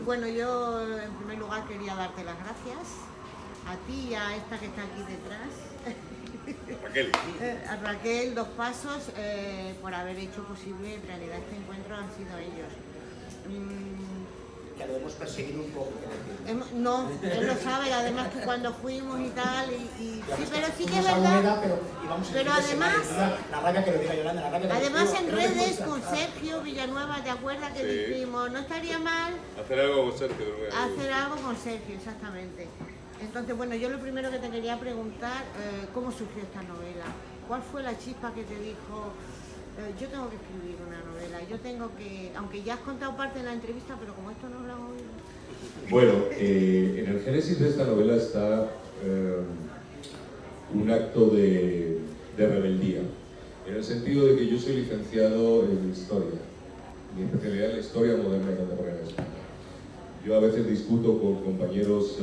Bueno, yo en primer lugar quería darte las gracias a ti y a esta que está aquí detrás. Raquel. A Raquel, Dos Pasos, por haber hecho posible en realidad este encuentro. Han sido ellos. Que lo hemos perseguido un poco. No, él lo sabe, además que cuando fuimos y tal, sí, pero sí que es verdad. Pero además, la rabia que lo diga Yolanda, la rabia además en redes con Sergio Villanueva, ¿te acuerdas que dijimos? No estaría mal hacer algo con Sergio. Hacer algo con Sergio, exactamente. Entonces, bueno, yo lo primero que te quería preguntar, ¿cómo surgió esta novela? ¿Cuál fue la chispa que te dijo, yo tengo que escribir una novela, yo tengo que, aunque ya has contado parte de la entrevista, pero como esto no lo han oído? Bueno, en el génesis de esta novela está un acto de rebeldía, en el sentido de que yo soy licenciado en Historia, mi especialidad es la Historia moderna y contemporánea de España. Yo a veces discuto con compañeros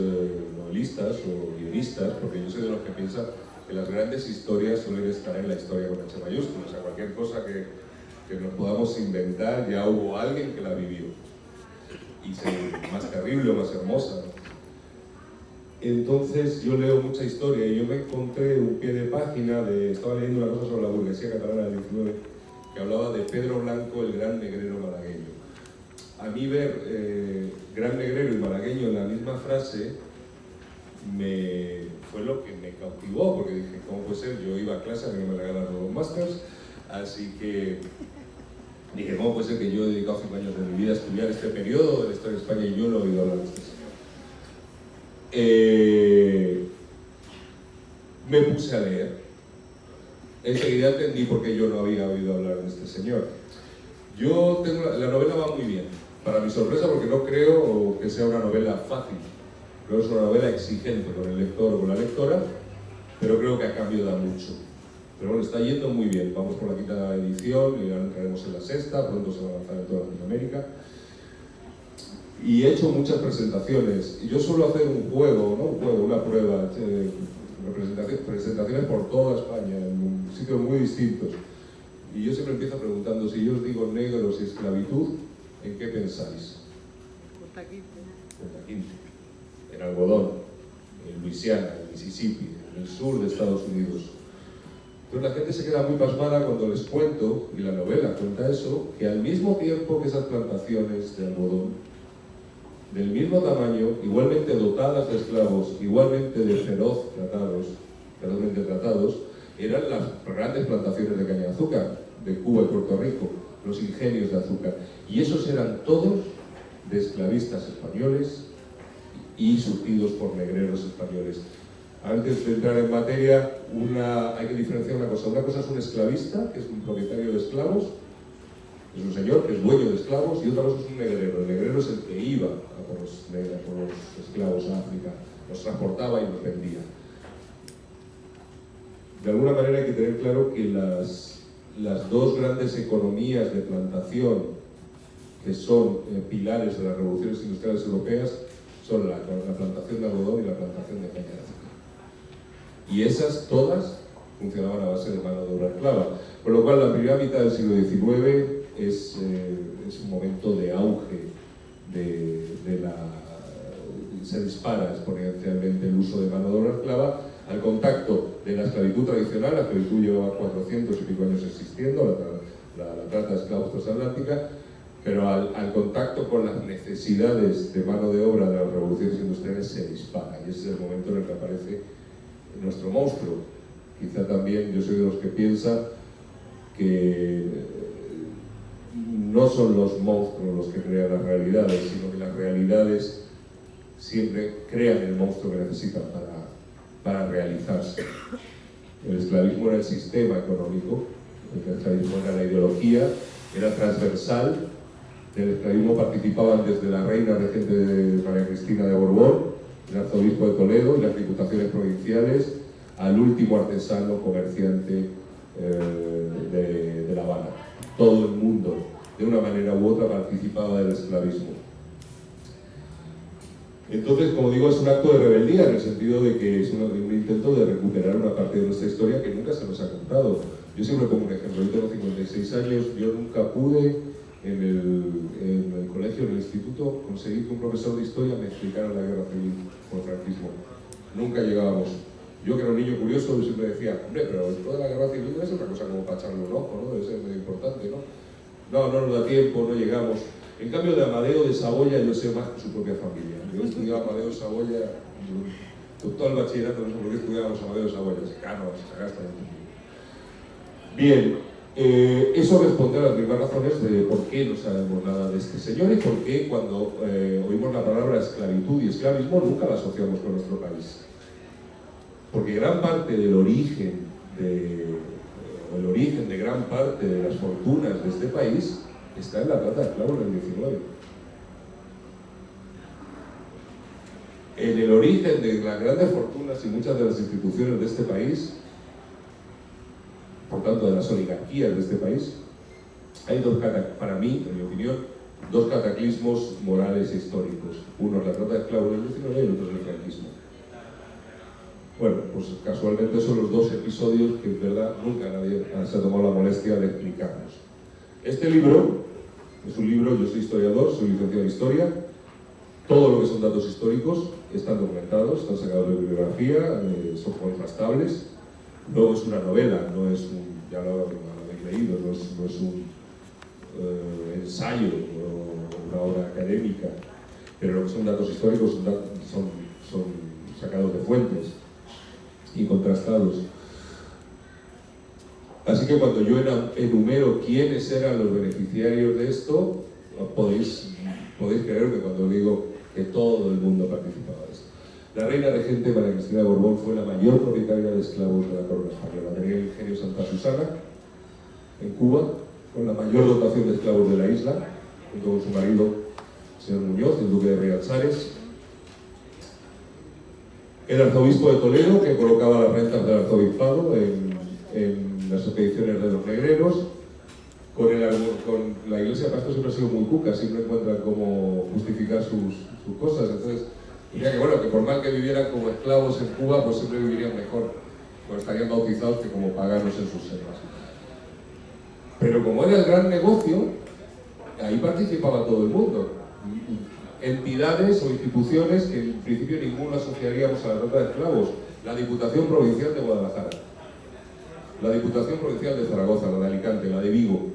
novelistas o guionistas, porque yo soy de los que piensan que las grandes historias suelen estar en la historia con H mayúscula. O sea, cualquier cosa que nos podamos inventar, ya hubo alguien que la vivió. Y más terrible o más hermosa. Entonces yo leo mucha historia y yo me encontré un pie de página, estaba leyendo una cosa sobre la burguesía catalana del 19, que hablaba de Pedro Blanco, el gran negrero malagueño. A mí ver gran negrero y malagueño en la misma frase fue lo que me cautivó, porque dije, ¿cómo puede ser? Yo iba a clase, a mí me regalaron los masters, así que dije, ¿cómo puede ser que yo he dedicado 5 años de mi vida a estudiar este periodo de la historia de España y yo no he oído hablar de este señor? Me puse a leer. Enseguida entendí por qué yo no había oído hablar de este señor. La novela va muy bien, para mi sorpresa, porque no creo que sea una novela fácil. Creo que es una novela exigente con el lector o con la lectora, pero creo que a cambio da mucho. Pero bueno, está yendo muy bien. Vamos por la 5ª edición y ahora entraremos en la 6ª, pronto se va a lanzar en toda Latinoamérica. Y he hecho muchas presentaciones. Y yo suelo hacer un juego, ¿no? Una prueba, presentaciones por toda España, en sitios muy distintos. Y yo siempre empiezo preguntando, si yo os digo negros y esclavitud, ¿en qué pensáis? Punta Quinte, en algodón, en Luisiana, en Mississippi, en el sur de Estados Unidos. Entonces la gente se queda muy pasmada cuando les cuento, y la novela cuenta eso, que al mismo tiempo que esas plantaciones de algodón, del mismo tamaño, igualmente dotadas de esclavos, igualmente de ferozmente tratados, eran las grandes plantaciones de caña de azúcar de Cuba y Puerto Rico, los ingenios de azúcar. Y esos eran todos de esclavistas españoles y surtidos por negreros españoles. Antes de entrar en materia, hay que diferenciar una cosa. Una cosa es un esclavista, que es un propietario de esclavos, es un señor que es dueño de esclavos, y otra cosa es un negrero. El negrero es el que iba por los esclavos a África, los transportaba y los vendía. De alguna manera hay que tener claro que las dos grandes economías de plantación que son pilares de las revoluciones industriales europeas son la plantación de algodón y la plantación de caña de azúcar. Y esas todas funcionaban a base de mano de obra esclava. Por lo cual la primera mitad del siglo XIX es un momento de auge se dispara exponencialmente el uso de mano de obra esclava al contacto de la esclavitud tradicional. La esclavitud llevaba 400 y pico años existiendo, la trata de esclavos transatlántica, pero al contacto con las necesidades de mano de obra de las revoluciones industriales se dispara, y ese es el momento en el que aparece nuestro monstruo. Quizá también yo soy de los que piensa que no son los monstruos los que crean las realidades, sino que las realidades siempre crean el monstruo que necesitan para realizarse. El esclavismo era el sistema económico, el esclavismo era la ideología, era transversal. Del esclavismo participaban desde la reina regente de María Cristina de Borbón, el arzobispo de Toledo y las diputaciones provinciales, al último artesano comerciante de La Habana. Todo el mundo, de una manera u otra, participaba del esclavismo. Entonces, como digo, es un acto de rebeldía, en el sentido de que es un intento de recuperar una parte de nuestra historia que nunca se nos ha contado. Yo siempre pongo un ejemplo. Yo tengo 56 años, yo nunca pude en el colegio, en el instituto, instituto conseguí que un profesor de historia me explicara la guerra civil o el franquismo. Nunca llegábamos. Yo, que era un niño curioso, siempre decía, hombre, pero esto de la guerra civil debe ser una cosa como para echarle un ojo, ¿no? Debe ser muy importante, ¿no? No, no nos da tiempo, no llegamos. En cambio, de Amadeo de Saboya yo sé más que su propia familia. Yo he estudiado Amadeo de Saboya, con todo el bachillerato, no sé por qué estudiábamos Amadeo de Saboya, Secano, Sagasta. Bien, eso responde a las mismas razones de por qué no sabemos nada de este señor y por qué cuando oímos la palabra esclavitud y esclavismo nunca la asociamos con nuestro país. Porque gran parte del origen de gran parte de las fortunas de este país está en la trata de esclavos del 19. En el origen de las grandes fortunas y muchas de las instituciones de este país, por tanto de las oligarquías de este país, hay para mí, en mi opinión, dos cataclismos morales e históricos. Uno es la trata de esclavos del 19 y el otro es el franquismo. Bueno, pues casualmente son los dos episodios que en verdad nunca nadie se ha tomado la molestia de explicarnos. Este libro es un libro, yo soy historiador, soy licenciado en historia, todo lo que son datos históricos están documentados, están sacados de bibliografía, son contrastables. Luego es una novela, no es un, ya lo habéis leído, no es un ensayo o una obra académica, pero lo que son datos históricos son sacados de fuentes y contrastados. Así que cuando yo enumero quiénes eran los beneficiarios de esto, podéis creerme cuando digo que todo el mundo participaba de esto. La reina regente María Cristina de Borbón fue la mayor propietaria de esclavos de la corona española. Tenía el ingenio Santa Susana, en Cuba, con la mayor dotación de esclavos de la isla, junto con su marido, el señor Muñoz, el duque de Rianzares. El arzobispo de Toledo, que colocaba las rentas del arzobispado en las expediciones de los negreros. Con la iglesia, para esto siempre ha sido muy cuca, siempre encuentra cómo justificar sus cosas. Entonces, diría que bueno, que por mal que vivieran como esclavos en Cuba, pues siempre vivirían mejor, pues estarían bautizados que como paganos en sus selvas. Pero como era el gran negocio, ahí participaba todo el mundo. Entidades o instituciones que en principio ninguno asociaríamos a la trata de esclavos. La Diputación Provincial de Guadalajara, la Diputación Provincial de Zaragoza, la de Alicante, la de Vigo.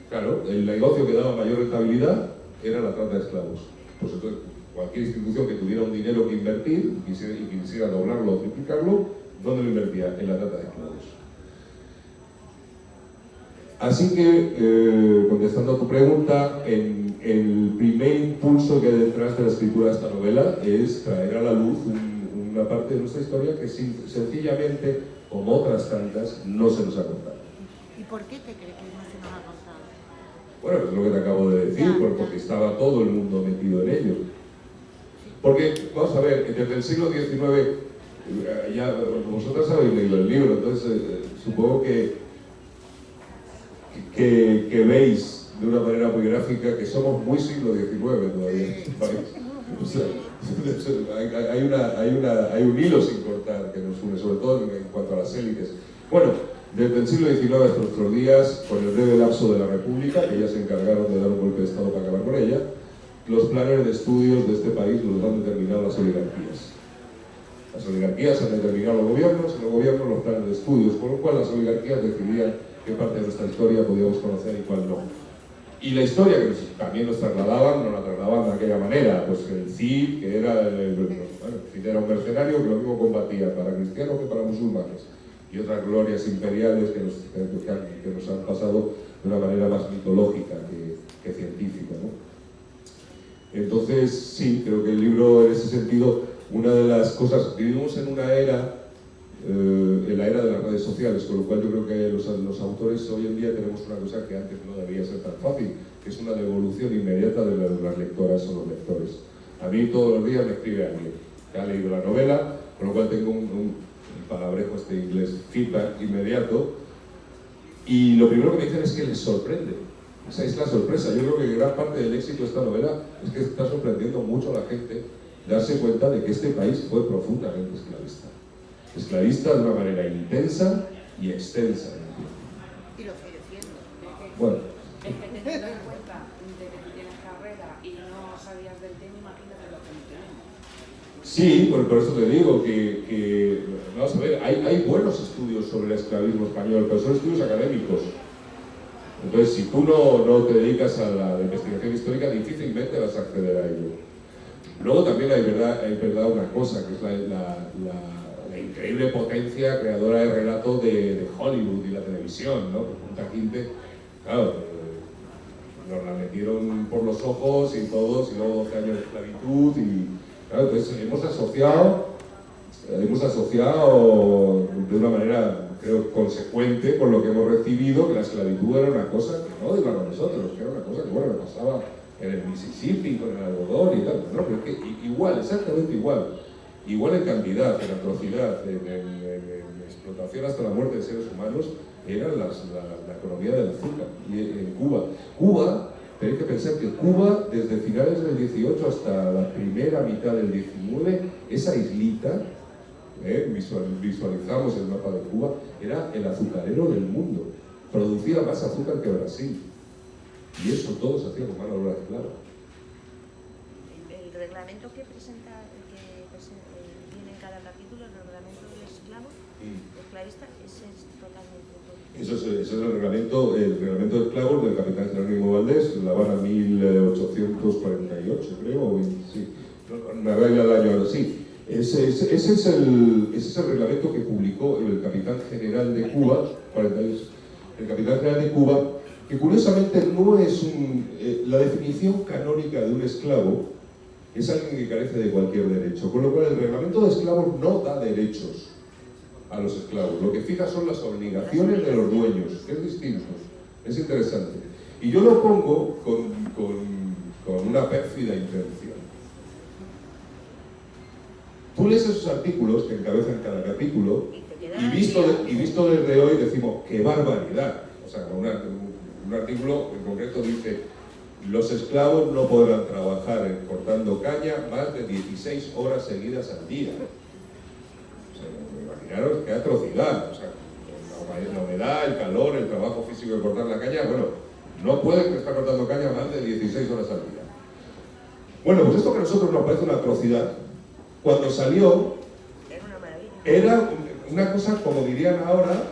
Claro, el negocio que daba mayor rentabilidad era la trata de esclavos. Pues entonces, cualquier institución que tuviera un dinero que invertir y quisiera doblarlo o triplicarlo, ¿dónde lo invertía? En la trata de esclavos. Así que, contestando a tu pregunta, el primer impulso que hay detrás de la escritura de esta novela es traer a la luz una parte de nuestra historia que sencillamente, como otras tantas, no se nos ha contado. ¿Y por qué te crees que no se nos ha contado? Bueno, es lo que te acabo de decir, porque estaba todo el mundo metido en ello. Porque, vamos a ver, desde el siglo XIX, ya vosotras habéis leído el libro, entonces supongo que veis de una manera muy gráfica que somos muy siglo XIX todavía en este país. O sea, hay un hilo sin cortar que nos une, sobre todo en cuanto a las élites. Bueno, desde el siglo XIX hasta nuestros días, con el breve lapso de la República, que ya se encargaron de dar un golpe de Estado para acabar con ella, los planes de estudios de este país los han determinado las oligarquías. Las oligarquías han determinado los gobiernos, y los gobiernos los planes de estudios, con lo cual las oligarquías decidían qué parte de nuestra historia podíamos conocer y cuál no. Y la historia que también nos trasladaban, no la trasladaban de aquella manera, pues el Cid, que era, Cid era un mercenario que lo mismo combatía para cristianos que para musulmanes, y otras glorias imperiales que nos han pasado de una manera más mitológica que científica, ¿no? Entonces, sí, creo que el libro, en ese sentido, una de las cosas, vivimos en una era, en la era de las redes sociales, con lo cual yo creo que los autores hoy en día tenemos una cosa que antes no debía ser tan fácil, que es una devolución inmediata de las lectoras o los lectores. A mí todos los días me escribe alguien que ha leído la novela, con lo cual tengo un palabrejo inglés, feedback inmediato, y lo primero que me dicen es que les sorprende. Esa es la sorpresa. Yo creo que gran parte del éxito de esta novela es que está sorprendiendo mucho a la gente darse cuenta de que este país fue profundamente esclavista. Esclavista de una manera intensa y extensa. Y lo sigue siendo. Bueno. Es que teniendo en cuenta de que tú tienes carrera y no sabías del tema, imagínate lo que tenemos. Sí, por eso te digo que vamos a ver, hay buenos estudios sobre el esclavismo español, pero son estudios académicos. Entonces, si tú no te dedicas a la investigación histórica, difícilmente vas a acceder a ello. Luego también hay verdad una cosa, que es la increíble potencia creadora de relato de Hollywood y la televisión, ¿no? Porque Punta Quinte, claro, nos la metieron por los ojos y todos, y luego 12 años de esclavitud, y claro, entonces hemos asociado de una manera, creo, consecuente con lo que hemos recibido, que la esclavitud era una cosa que no iba a nosotros, que era una cosa que, bueno, pasaba en el Mississippi con el algodón y tal, no, pero es que igual, exactamente igual en cantidad, en atrocidad, en explotación hasta la muerte de seres humanos, era la economía del azúcar. Y en Cuba, tenéis que pensar que Cuba, desde finales del 18 hasta la primera mitad del 19, esa islita, visualizamos el mapa de Cuba, era el azucarero del mundo. Producía más azúcar que Brasil. Y eso todo se hacía con mano de obra esclava. El reglamento que viene en cada capítulo, el reglamento del esclavo, esclavista, ese es totalmente... Eso es el reglamento de esclavos del capitán Jerónimo Valdés, La Habana 1848, creo, o sí, me voy al año ahora, sí. Ese es el reglamento que publicó el capitán general de Cuba, 48, el capitán general de Cuba, que curiosamente no es la definición canónica de un esclavo, es alguien que carece de cualquier derecho, con lo cual el reglamento de esclavos no da derechos a los esclavos, lo que fija son las obligaciones de los dueños, que es distinto, es interesante. Y yo lo pongo con una pérfida intención. Tú lees esos artículos que encabezan cada capítulo y visto desde hoy decimos, ¡qué barbaridad! O sea, un artículo en concreto dice, los esclavos no podrán trabajar cortando caña más de 16 horas seguidas al día. Imaginaros qué atrocidad, o sea, la humedad, el calor, el trabajo físico de cortar la caña, bueno, no pueden estar cortando caña más de 16 horas al día. Bueno, pues esto que a nosotros nos parece una atrocidad, cuando salió, era una cosa, como dirían ahora,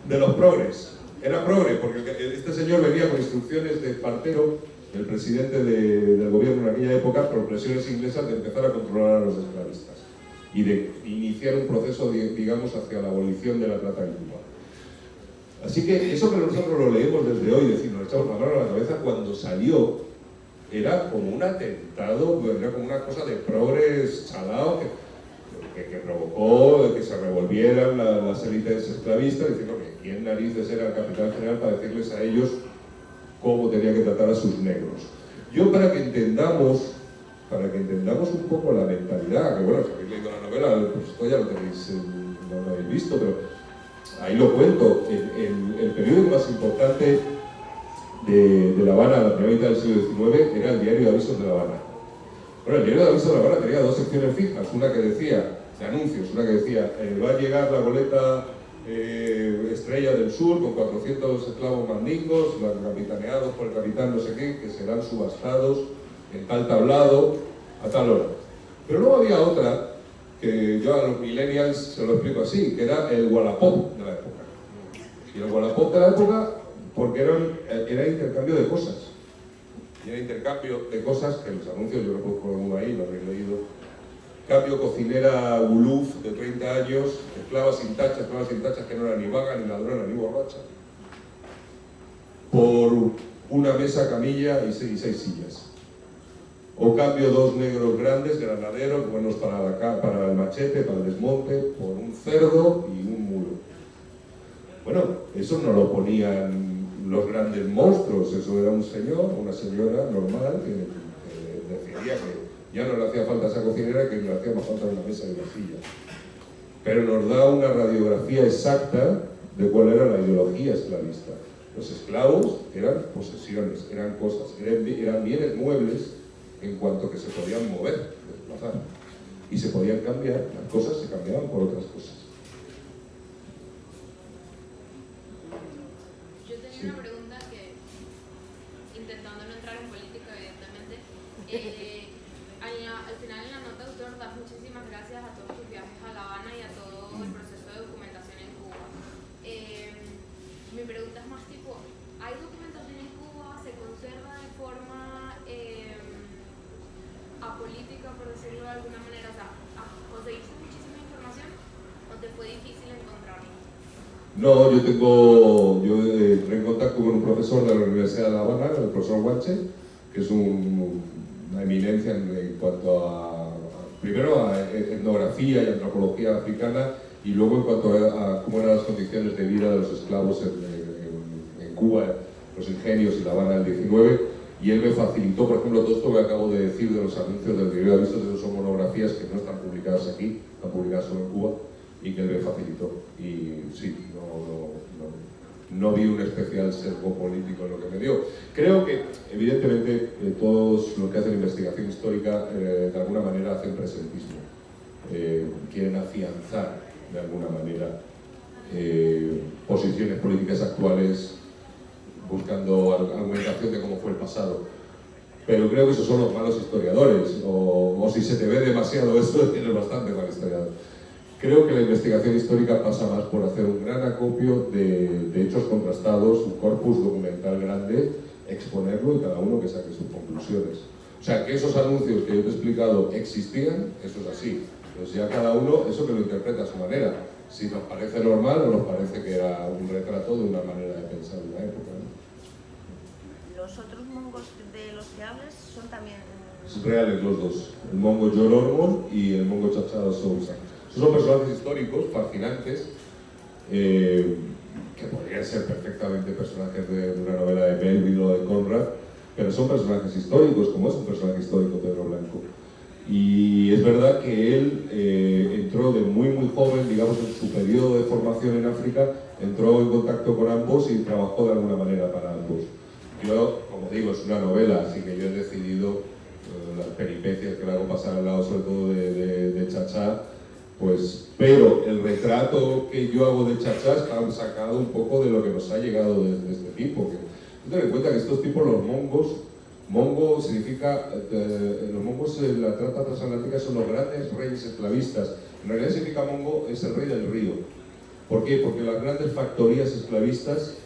de los progres. Era progre, porque este señor venía con instrucciones de Espartero, el presidente del gobierno en aquella época, por presiones inglesas, de empezar a controlar a los esclavistas y de iniciar un proceso, digamos, hacia la abolición de la trata en Cuba. Así que eso que nosotros lo leemos desde hoy, decir, nos echamos la mano a la cabeza, cuando salió, era como un atentado, era como una cosa de progres chalao que provocó que se revolvieran las élites esclavistas, diciendo que quién narices era el capitán general para decirles a ellos cómo tenía que tratar a sus negros. Yo, para que entendamos un poco la mentalidad, que bueno, si habéis leído la novela, pues esto ya no lo habéis visto, pero ahí lo cuento. El periódico más importante de La Habana, la primera mitad del siglo XIX, era el Diario de Avisos de La Habana. Bueno, el Diario de Avisos de La Habana tenía dos secciones fijas, una que decía, de anuncios, una que decía, va a llegar la goleta Estrella del Sur con 400 esclavos mandingos, capitaneados por el capitán no sé qué, que serán subastados en tal tablado a tal hora. Pero luego había otra, que yo a los millennials se lo explico así, que era el Wallapop de la época. Y el Wallapop de la época, porque era intercambio de cosas. Y era intercambio de cosas, que los anuncios yo lo pongo uno ahí, lo habréis leído. Cambio cocinera Guluf de 30 años, esclava sin tachas que no era ni vaga, ni ladrona, ni borracha, por una mesa, camilla y 6 sillas. O cambio 2 negros grandes, granaderos, buenos para el machete, para el desmonte, por un cerdo y un mulo. Bueno, eso no lo ponían los grandes monstruos, eso era un señor, una señora normal que decidía que ya no le hacía falta esa cocinera, que le hacía más falta una mesa y una silla. Pero nos da una radiografía exacta de cuál era la ideología esclavista. Los esclavos eran posesiones, eran cosas, eran bienes muebles en cuanto que se podían mover, desplazar. Y se podían cambiar, las cosas se cambiaban por otras cosas. Yo tenía una pregunta que, intentando no entrar en política, evidentemente, Al final en la nota de autor das muchísimas gracias a todos tus viajes a La Habana y a todo el proceso de documentación en Cuba. Mi pregunta es más tipo, ¿hay documentación en Cuba? ¿Se conserva de forma apolítica, por decirlo de alguna manera? O sea, ¿conseguiste muchísima información o te fue difícil encontrarla? No, yo entré en contacto con un profesor de la Universidad de La Habana, el profesor Guache, que es una eminencia en cuanto primero a etnografía y antropología africana, y luego en cuanto a cómo eran las condiciones de vida de los esclavos en Cuba, los ingenios y La Habana del 19, y él me facilitó, por ejemplo, todo esto que acabo de decir de los anuncios del diario de avisos, de son monografías que no están publicadas aquí, están publicadas solo en Cuba, y que él me facilitó. Y sí, no vi un especial sesgo político en lo que me dio. Creo que, evidentemente, todos los que hacen investigación histórica, de alguna manera hacen presentismo. Quieren afianzar, de alguna manera, posiciones políticas actuales, buscando argumentación de cómo fue el pasado. Pero creo que esos son los malos historiadores, o si se te ve demasiado eso, tienes bastante mal historiador. Creo que la investigación histórica pasa más por hacer un gran acopio de hechos contrastados, un corpus documental grande, exponerlo y cada uno que saque sus conclusiones. O sea, que esos anuncios que yo te he explicado existían, eso es así. Entonces ya cada uno, eso que lo interpreta a su manera. Si nos parece normal o nos parece que era un retrato de una manera de pensar de una época, ¿no? Los otros mongos de los que hablas son también... Son reales los dos, el mongo John Ormond y el mongo Chachado Sousa. Son personajes históricos fascinantes que podrían ser perfectamente personajes de una novela de Melville o de Conrad, pero son personajes históricos, como es un personaje histórico Pedro Blanco. Y es verdad que él entró de muy joven, digamos en su periodo de formación en África, entró en contacto con ambos y trabajó de alguna manera para ambos. Yo, como digo, es una novela, así que yo he decidido las peripecias que le hago pasar al lado, sobre todo de Chachá, pues, pero el retrato que yo hago de Chachá está sacado un poco de lo que nos ha llegado de este tipo. Ten en cuenta que estos tipos, los mongos, mongo significa, los mongos en la trata transatlántica son los grandes reyes esclavistas. En realidad significa mongo es el rey del río. ¿Por qué? Porque las grandes factorías esclavistas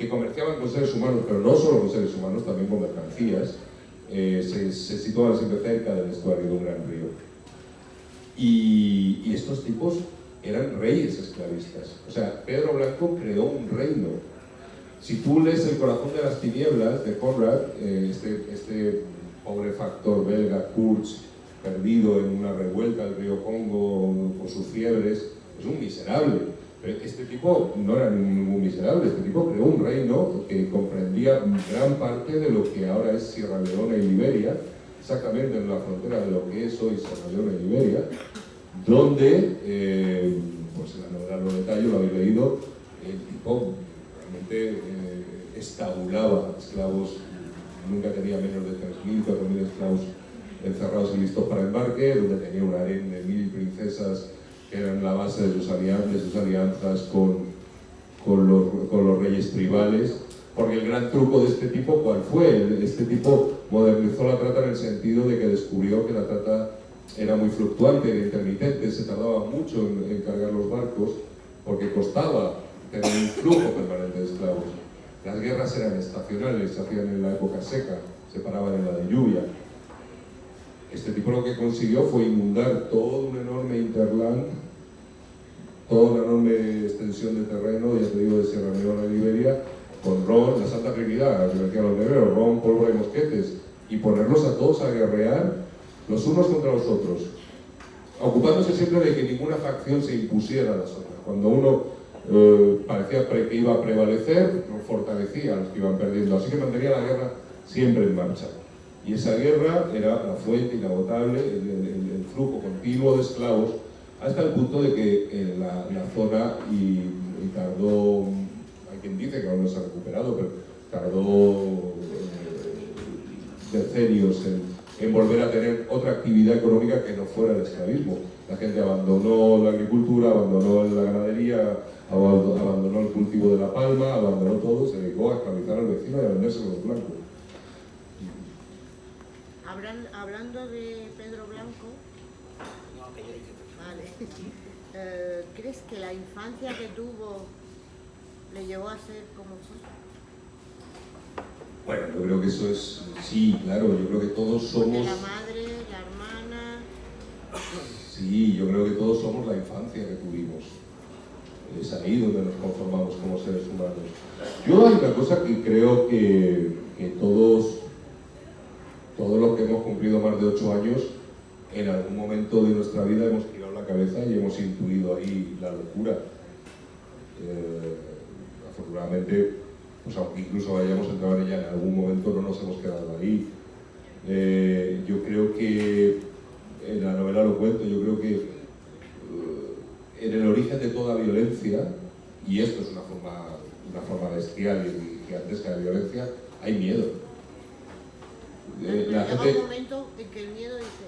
que comerciaban con seres humanos, pero no solo con seres humanos, también con mercancías, se situaban siempre cerca del estuario de un gran río. Y estos tipos eran reyes esclavistas. O sea, Pedro Blanco creó un reino. Si tú lees El corazón de las tinieblas de Conrad, este pobre factor belga, Kurz, perdido en una revuelta del río Congo con sus fiebres, es un miserable. Pero este tipo no era ningún miserable, este tipo creó un reino que comprendía gran parte de lo que ahora es Sierra Leona y Liberia, exactamente en la frontera de lo que es hoy Sierra Leona y Liberia, donde, pues en la novela lo detallo, lo habéis leído, el tipo realmente estabulaba esclavos, nunca tenía menos de 3.000, 4.000 esclavos encerrados y listos para embarque, donde tenía un harén de 1.000 princesas que eran la base de sus alianzas con los reyes tribales. Porque el gran truco de este tipo, ¿cuál fue? Este tipo modernizó la trata en el sentido de que descubrió que la trata era muy fluctuante, era intermitente, se tardaba mucho en cargar los barcos, porque costaba tener un flujo permanente de esclavos. Las guerras eran estacionales, se hacían en la época seca, se paraban en la de lluvia. Este tipo lo que consiguió fue inundar todo un enorme hinterland, toda una enorme extensión de terreno, ya te digo, de Sierra Leona y Liberia, con ron, la Santa Trinidad, que decían los negros, ron, pólvora y mosquetes, y ponerlos a todos a guerrear los unos contra los otros, ocupándose siempre de que ninguna facción se impusiera a las otras. Cuando uno parecía que iba a prevalecer, fortalecía a los que iban perdiendo, así que mantenía la guerra siempre en marcha. Y esa guerra era la fuente inagotable, el flujo continuo de esclavos, hasta el punto de que la zona, y tardó, hay quien dice que aún no se ha recuperado, pero tardó decenios en volver a tener otra actividad económica que no fuera el esclavismo. La gente abandonó la agricultura, abandonó la ganadería, abandonó el cultivo de la palma, abandonó todo, se dedicó a esclavizar al vecino y a venderse con los blancos. Hablando de Pedro Blanco, No, que yo dije. vale. ¿Crees que la infancia que tuvo le llevó a ser como fue? Bueno, yo creo que eso es, sí, claro, yo creo que todos Porque somos... la madre, la hermana... Sí, yo creo que todos somos la infancia que tuvimos. Es ahí donde nos conformamos como seres humanos. Yo hay una cosa que creo que todos los que hemos cumplido más de 8 años, en algún momento de nuestra vida hemos girado la cabeza y hemos intuido ahí la locura. Afortunadamente, pues aunque incluso hayamos entrado en ella, en algún momento no nos hemos quedado ahí. Yo creo que, en la novela lo cuento, yo creo que en el origen de toda violencia, y esto es una forma bestial y gigantesca de violencia, hay miedo. Llega un momento en que el miedo dice,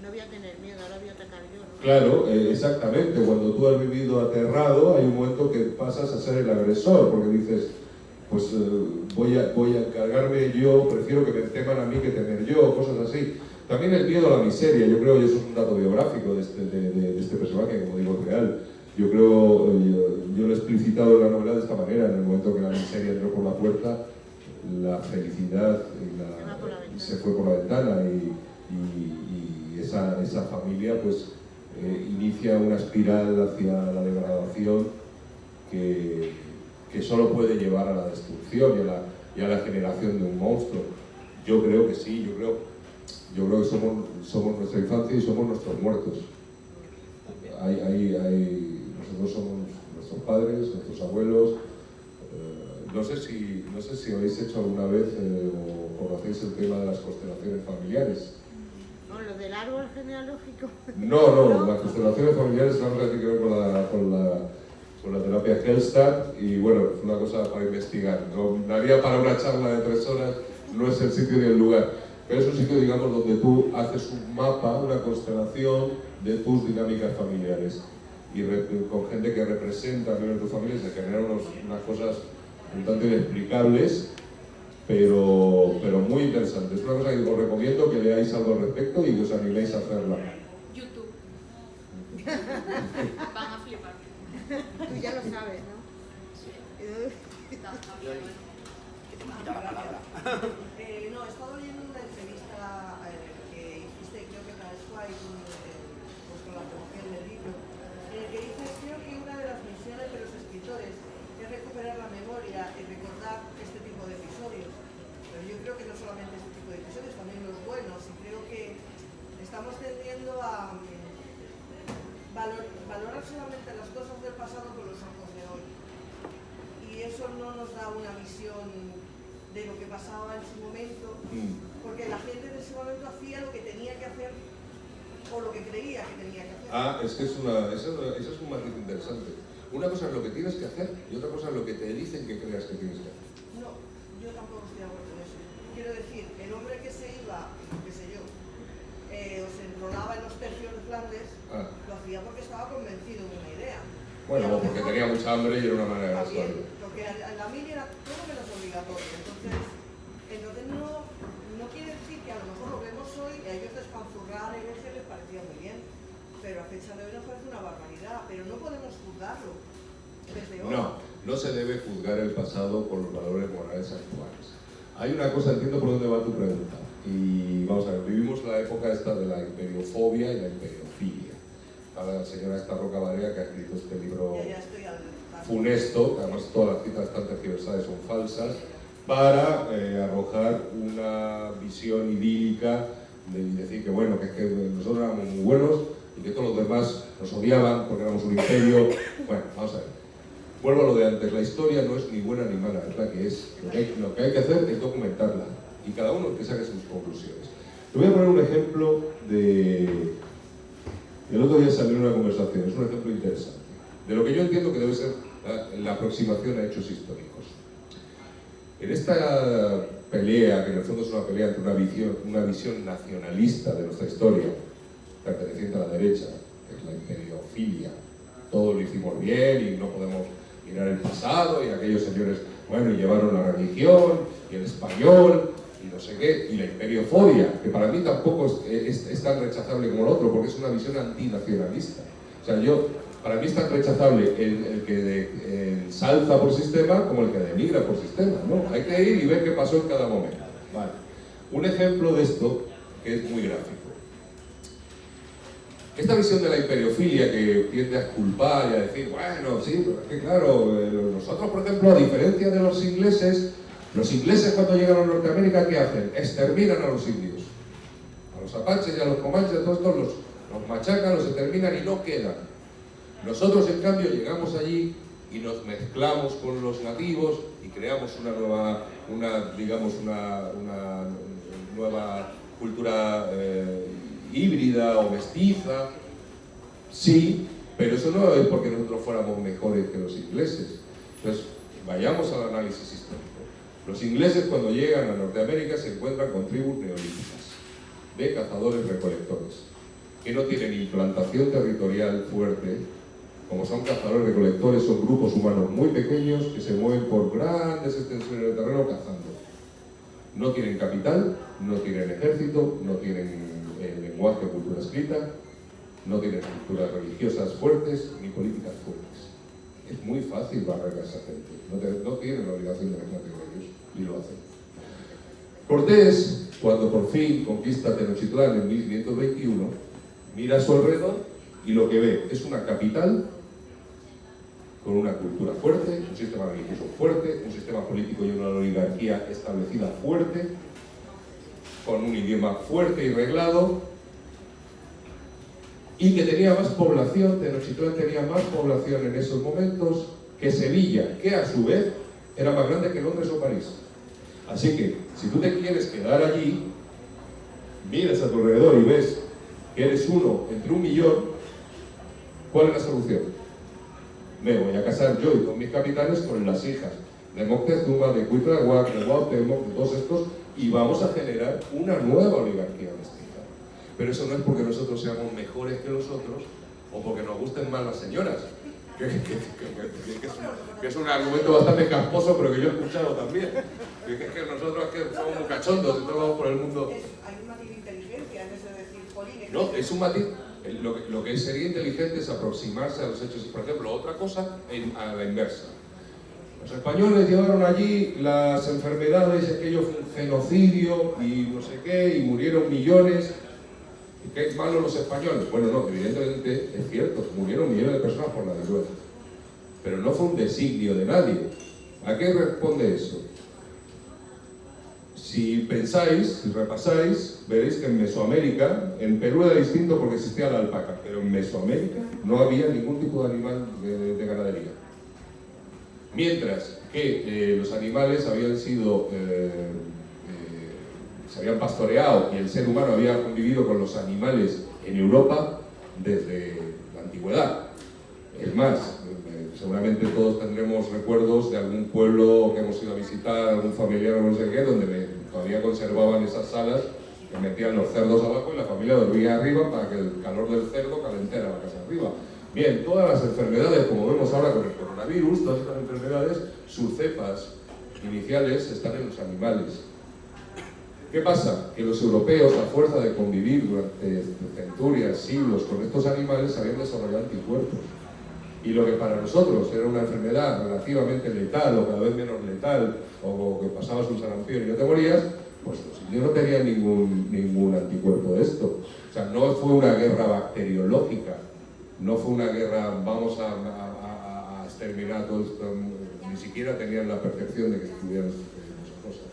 no voy a tener miedo, ahora voy a atacar yo, ¿no? Claro, exactamente. Cuando tú has vivido aterrado, hay un momento que pasas a ser el agresor, porque dices, pues voy a encargarme yo, prefiero que me teman a mí que temer yo, cosas así. También el miedo a la miseria, yo creo, y eso es un dato biográfico de este personaje, como digo, real. Yo creo, yo lo he explicitado en la novela de esta manera: en el momento que la miseria entró por la puerta, la felicidad se fue por la ventana, y esa familia pues inicia una espiral hacia la degradación que solo puede llevar a la destrucción y a la generación de un monstruo. Yo creo que sí, yo creo que somos nuestra infancia y somos nuestros muertos. Nosotros somos nuestros padres, nuestros abuelos. No sé si habéis hecho alguna vez o conocéis el tema de las constelaciones familiares. No, lo del árbol genealógico. No, las constelaciones familiares no tienen que ver con la terapia Hellstad, y bueno, es una cosa para investigar. No daría para una charla de 3 horas, no es el sitio ni el lugar. Pero es un sitio, digamos, donde tú haces un mapa, una constelación de tus dinámicas familiares. Y con gente que representa a tu familia se generan unas cosas un tanto inexplicables, pero muy interesantes. Es una cosa que os recomiendo que leáis algo al respecto y que os animéis a hacerla. YouTube. Van a flipar. Tú ya lo sabes, ¿no? Está Yo bien. que te quita la palabra. No, he estado leyendo una entrevista que hiciste, creo que para Swipe, pues con la promoción del libro, en el que dices, creo que una de las misiones de los escritores es recuperar la memoria y recordar este tipo de episodios. Pero yo creo que no solamente este tipo de episodios, también los buenos, y creo que estamos tendiendo a valorar solamente las cosas del pasado con los ojos de hoy. Y eso no nos da una visión de lo que pasaba en su momento, porque la gente en ese momento hacía lo que tenía que hacer o lo que creía que tenía que hacer. Es que eso es un matiz interesante. Una cosa es lo que tienes que hacer y otra cosa es lo que te dicen que creas que tienes que hacer. No, yo tampoco estoy de acuerdo en eso. Quiero decir, el hombre que se iba, qué sé yo, o se enrolaba en los tercios de Flandes, lo hacía porque estaba convencido de una idea. Bueno, porque tenía mucha hambre y era una manera de gastarlo. Porque en la mili era todo menos obligatorio. Entonces no quiere decir que a lo mejor lo vemos hoy y a ellos despanzurrar el eje les parecía muy bien. Pero a fecha de hoy nos parece una barbaridad. Pero no podemos juzgarlo desde hoy. No se debe juzgar el pasado por los valores morales actuales. Hay una cosa, entiendo por dónde va tu pregunta. Y vamos a ver, vivimos la época esta de la imperiofobia y la imperiofilia. La señora esta Roca Barea, que ha escrito este libro funesto, que además todas las citas tan tergiversadas son falsas, para arrojar una visión idílica de decir que bueno, que nosotros éramos muy buenos y que todos los demás nos odiaban porque éramos un imperio. Bueno, vamos a ver. Vuelvo a lo de antes, la historia no es ni buena ni mala, es la que es. Lo que hay que hacer es documentarla y cada uno que saque sus conclusiones. Te voy a poner un ejemplo de... El otro día salió una conversación, es un ejemplo interesante, de lo que yo entiendo que debe ser la aproximación a hechos históricos. En esta pelea, que en el fondo es una pelea entre una visión nacionalista de nuestra historia, perteneciente a la derecha, que es la imperiofilia, todo lo hicimos bien y no podemos mirar el pasado, y aquellos señores, bueno, y llevaron la religión y el español, y no sé qué, y la imperiofobia, que para mí tampoco es tan rechazable como el otro, porque es una visión antinacionalista. O sea, para mí es tan rechazable el que ensalza por sistema como el que denigra por sistema, ¿no? Hay que ir y ver qué pasó en cada momento. Vale. Un ejemplo de esto, que es muy gráfico. Esta visión de la imperiofilia que tiende a culpar y a decir, bueno, sí, pero es que claro, nosotros, por ejemplo, a diferencia de los ingleses cuando llegan a Norteamérica, ¿qué hacen? Exterminan a los indios. A los apaches y a los comanches, a todos estos los machacan, los exterminan y no quedan. Nosotros, en cambio, llegamos allí y nos mezclamos con los nativos y creamos una nueva cultura híbrida o mestiza. Sí, pero eso no es porque nosotros fuéramos mejores que los ingleses. Entonces, vayamos al análisis histórico. Los ingleses, cuando llegan a Norteamérica, se encuentran con tribus neolíticas de cazadores-recolectores que no tienen implantación territorial fuerte. Como son cazadores-recolectores, son grupos humanos muy pequeños que se mueven por grandes extensiones de terreno cazando. No tienen capital, no tienen ejército, no tienen lenguaje o cultura escrita, no tienen estructuras religiosas fuertes ni políticas fuertes. Es muy fácil barrer a esa gente. No tienen la obligación de mezclarse con ellos y lo hacen. Cortés, cuando por fin conquista Tenochtitlán en 1521, mira a su alrededor y lo que ve es una capital con una cultura fuerte, un sistema religioso fuerte, un sistema político y una oligarquía establecida fuerte, con un idioma fuerte y reglado, y que tenía más población, Tenochtitlán tenía más población en esos momentos que Sevilla, que a su vez era más grande que Londres o París. Así que, si tú te quieres quedar allí, miras a tu alrededor y ves que eres uno entre 1 millón, ¿cuál es la solución? Me voy a casar yo y con mis capitanes con las hijas de Moctezuma, de Cuitláhuac, de Cuauhtémoc, de todos estos, y vamos a generar una nueva oligarquía mestiza. Pero eso no es porque nosotros seamos mejores que los otros o porque nos gusten más las señoras, que es un argumento bastante casposo, pero que yo he escuchado también. Que es que nosotros somos muy cachondos y todos vamos por el mundo. Hay un matiz de inteligencia en ese decir política. No, es un matiz. Lo que sería inteligente es aproximarse a los hechos. Por ejemplo, otra cosa a la inversa. Los españoles llevaron allí las enfermedades, y aquello fue un genocidio y no sé qué, y murieron millones. ¿Y qué es malo los españoles? Bueno, no, evidentemente es cierto, murieron millones de personas por la viruela. Pero no fue un designio de nadie. ¿A qué responde eso? Si pensáis, si repasáis, veréis que en Mesoamérica, en Perú era distinto porque existía la alpaca, pero en Mesoamérica no había ningún tipo de animal de ganadería. Mientras que los animales habían sido, se habían pastoreado y el ser humano había convivido con los animales en Europa desde la antigüedad. Es más, seguramente todos tendremos recuerdos de algún pueblo que hemos ido a visitar, algún familiar o no sé qué, donde todavía conservaban esas salas que metían los cerdos abajo y la familia dormía arriba para que el calor del cerdo calentara la casa arriba. Bien, todas las enfermedades, como vemos ahora con el coronavirus, todas estas enfermedades, sus cepas iniciales están en los animales. ¿Qué pasa? Que los europeos, a fuerza de convivir durante centurias, siglos con estos animales, habían desarrollado anticuerpos. Y lo que para nosotros era una enfermedad relativamente letal o cada vez menos letal, o que pasabas un sarampión y no te morías, pues los indios no tenían ningún anticuerpo de esto. O sea, no fue una guerra bacteriológica, no fue una guerra, vamos a exterminar todo esto, ni siquiera tenían la percepción de que estuvieran sucediendo esas cosas.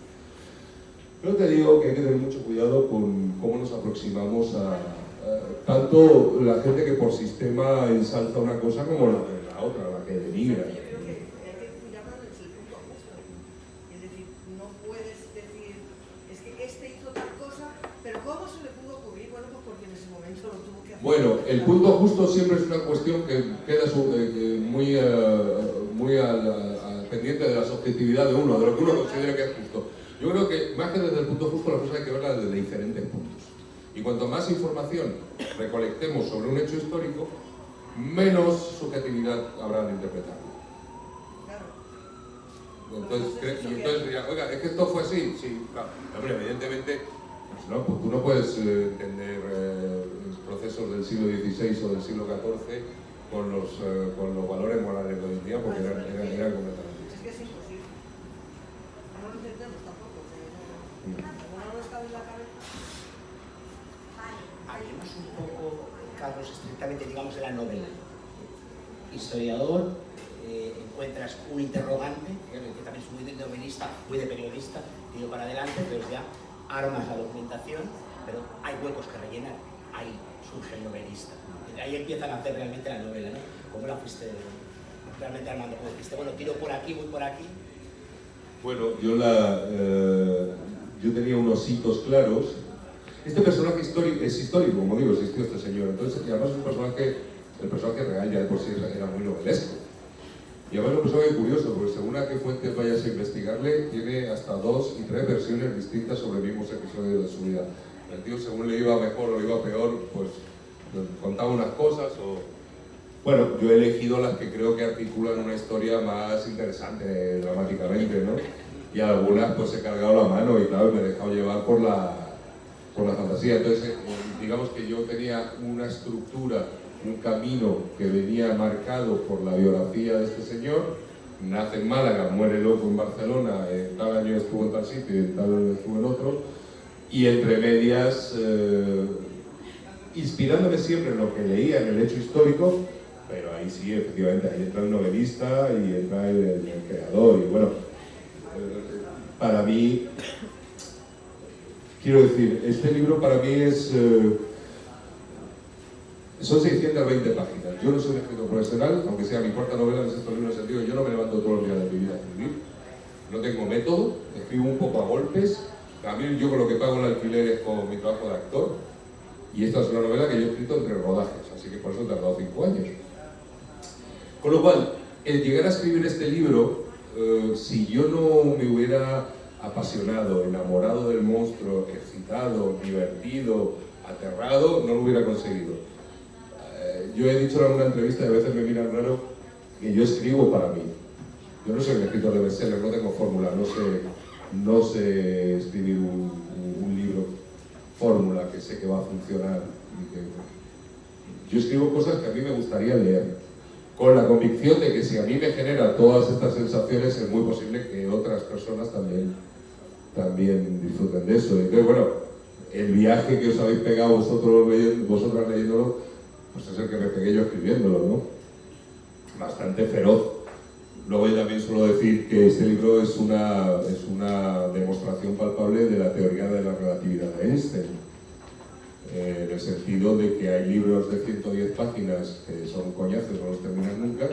Pero te digo que hay que tener mucho cuidado con cómo nos aproximamos a tanto la gente que por sistema ensalza una cosa como la otra, la que denigra. Yo creo que hay que cuidarlo desde el punto justo. Es decir, no puedes decir, es que este hizo tal cosa, pero ¿cómo se le pudo ocurrir? Bueno, pues porque en ese momento lo tuvo que hacer. Bueno, el punto justo siempre es una cuestión que queda muy pendiente de la subjetividad de uno, de lo que uno considera que es justo. Yo creo que más que desde el punto justo, la cosa hay que verla desde diferentes puntos. Y cuanto más información recolectemos sobre un hecho histórico, menos subjetividad habrá de interpretarlo. Claro. Entonces diría, oiga, ¿es que esto fue así? Sí, claro. Hombre, evidentemente, pues no, pues tú no puedes entender procesos del siglo XVI o del siglo XIV con los valores morales de hoy en día, porque eran completamente. Es que es imposible. No lo entendemos tampoco. Como no nos cabe en la cabeza. Hablemos un poco, Carlos, estrictamente, digamos, de la novela. Historiador, encuentras un interrogante, que también es muy de novelista, muy de periodista, tiro para adelante, entonces ya armas la documentación, pero hay huecos que rellenar, ahí surge el novelista. Ahí empiezan a hacer realmente la novela, ¿no? ¿Cómo la fuiste realmente armando? ¿Cómo dijiste, bueno, tiro por aquí, voy por aquí? Bueno, yo tenía unos hitos claros. Este personaje es histórico, como digo, existió este señor. Entonces, y además es un personaje, el personaje real ya de por sí era muy novelesco. Y además es un personaje curioso, porque según a qué fuentes vayas a investigarle, tiene hasta 2 y 3 versiones distintas sobre mismos episodios de su vida. El tío, según le iba mejor o le iba peor, pues contaba unas cosas o... Bueno, yo he elegido las que creo que articulan una historia más interesante dramáticamente, ¿no? Y algunas pues he cargado la mano y claro, me he dejado llevar por la fantasía. Entonces, digamos que yo tenía una estructura, un camino que venía marcado por la biografía de este señor. Nace en Málaga, muere loco en Barcelona, en tal año estuvo en tal sitio y en tal estuvo en otro. Y entre medias, inspirándome siempre en lo que leía en el hecho histórico, pero ahí sí, efectivamente, ahí entra el novelista y entra el creador. Y bueno, para mí, quiero decir, este libro para mí es... son 620 páginas. Yo no soy un escritor profesional, aunque sea mi cuarta novela en estos libros en el sentido, yo no me levanto todos los días de mi vida a escribir. No tengo método, escribo un poco a golpes. También yo con lo que pago el alquiler es con mi trabajo de actor. Y esta es una novela que yo he escrito entre rodajes, así que por eso he tardado 5 años. Con lo cual, el llegar a escribir este libro, si yo no me hubiera apasionado, enamorado del monstruo, excitado, divertido, aterrado, no lo hubiera conseguido. Yo he dicho en alguna entrevista, y a veces me miran raro, que yo escribo para mí. Yo no soy un escritor de bestseller, no tengo fórmula, no sé escribir un libro fórmula que sé que va a funcionar. Yo escribo cosas que a mí me gustaría leer, con la convicción de que si a mí me genera todas estas sensaciones, es muy posible que otras personas también disfruten de eso. Entonces, bueno, el viaje que os habéis pegado vosotras leyéndolo, pues es el que me pegué yo escribiéndolo, ¿no? Bastante feroz. Luego yo también suelo decir que este libro es una demostración palpable de la teoría de la relatividad de Einstein. En el sentido de que hay libros de 110 páginas que son coñazos, no los terminan nunca,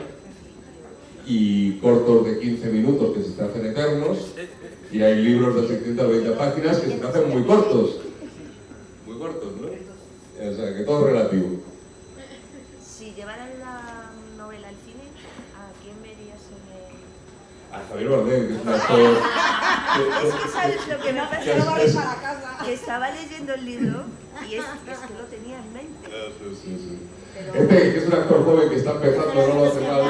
y cortos de 15 minutos que se te hacen eternos, y hay libros de 620 páginas que se te hacen muy cortos. Muy cortos, ¿no? O sea, que todo es relativo. Si llevaran la novela al cine, ¿a quién verías en el...? A Javier Bardem, que es un actor... Es que sabes lo que me ha Que no pasado, vale para casa. que estaba leyendo el libro y es que lo tenía en mente. Sí. Pero... que es un actor joven que está empezando, no lo hace mal.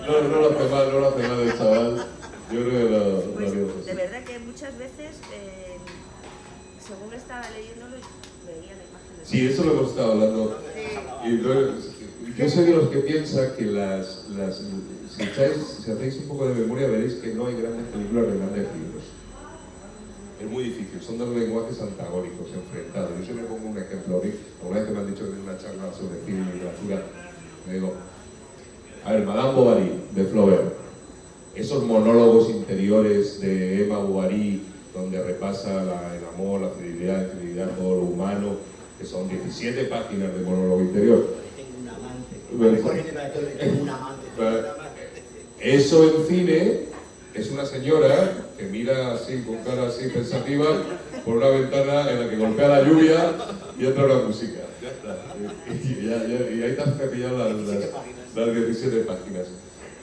No lo hace mal el chaval. Yo creo que lo Pues, haría de verdad que muchas veces, según estaba leyéndolo, veía la imagen de... Sí, eso lo hemos estado hablando. Y yo soy de los que piensa que si hacéis un poco de memoria, veréis que no hay grandes películas de grandes libros. Es muy difícil, son dos lenguajes antagónicos, enfrentados. Yo siempre pongo un ejemplo. Alguna vez que me han dicho que en una charla sobre cine y literatura, me digo, a ver, Madame Bovary, de Flaubert, esos monólogos interiores de Emma Bovary, donde repasa el amor, la fidelidad, todo lo humano, que son 17 páginas de monólogo interior. Tengo un amante. Eso en cine es una señora que mira así, con cara así pensativa, por una ventana en la que golpea la lluvia y entra la música. Ya está. Y ahí te has cepillado las 17 páginas.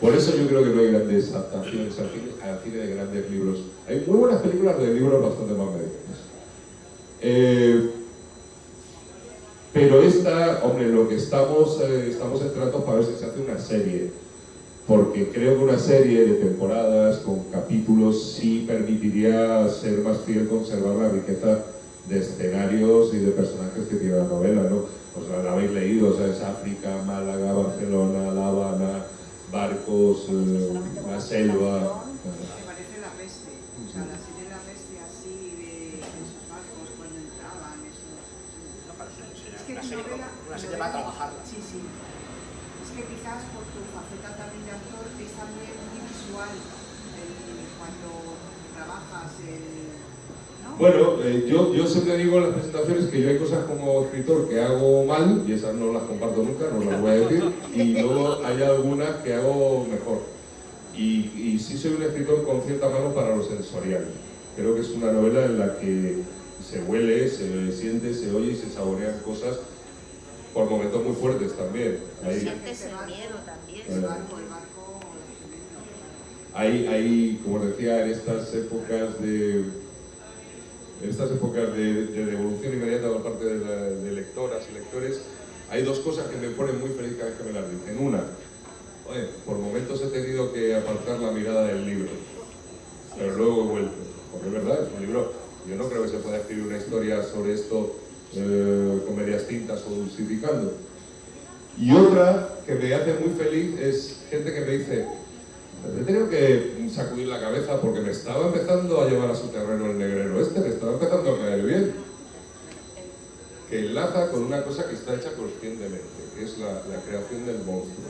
Por eso yo creo que no hay grandes adaptaciones al cine de grandes libros. Hay muy buenas películas de libros bastante más mediocres. Pero esta, hombre, lo que estamos en tratos para ver si se hace una serie. porque creo que una serie de temporadas con capítulos sí permitiría ser más fiel, conservar la riqueza de escenarios y de personajes que tiene la novela, ¿no? O sea, la habéis leído, o sea, es África, Málaga, Barcelona, La Habana, barcos, la selva. Me parece La Peste, o sea, la serie La Peste así, de esos barcos cuando entraban, eso. No, para eso Es que una tu serie, novela, una serie para trabajarla. Sí, sí. Es que quizás por tu faceta también de actor es también muy visual cuando trabajas ¿no? Bueno, yo siempre digo en las presentaciones que yo hay cosas como escritor que hago mal, y esas no las comparto nunca, no las voy a decir, y luego hay algunas que hago mejor. Y sí soy un escritor con cierta mano para lo sensorial. Creo que es una novela en la que se huele, se siente, se oye y se saborean cosas por momentos muy fuertes también. Sientes el miedo también. El barco, Hay, como decía, en estas épocas de devolución inmediata por parte de lectoras y lectores, hay dos cosas que me ponen muy feliz cada vez que me las dicen. Una, por momentos he tenido que apartar la mirada del libro, pero luego he vuelto, porque es verdad, es un libro. Yo no creo que se pueda escribir una historia sobre esto con medias tintas o dulcificando. Y otra que me hace muy feliz es gente que me dice: he tenido que sacudir la cabeza porque me estaba empezando a llevar a su terreno el negrero me estaba empezando a caer bien. Que enlaza con una cosa que está hecha conscientemente, que es la creación del monstruo.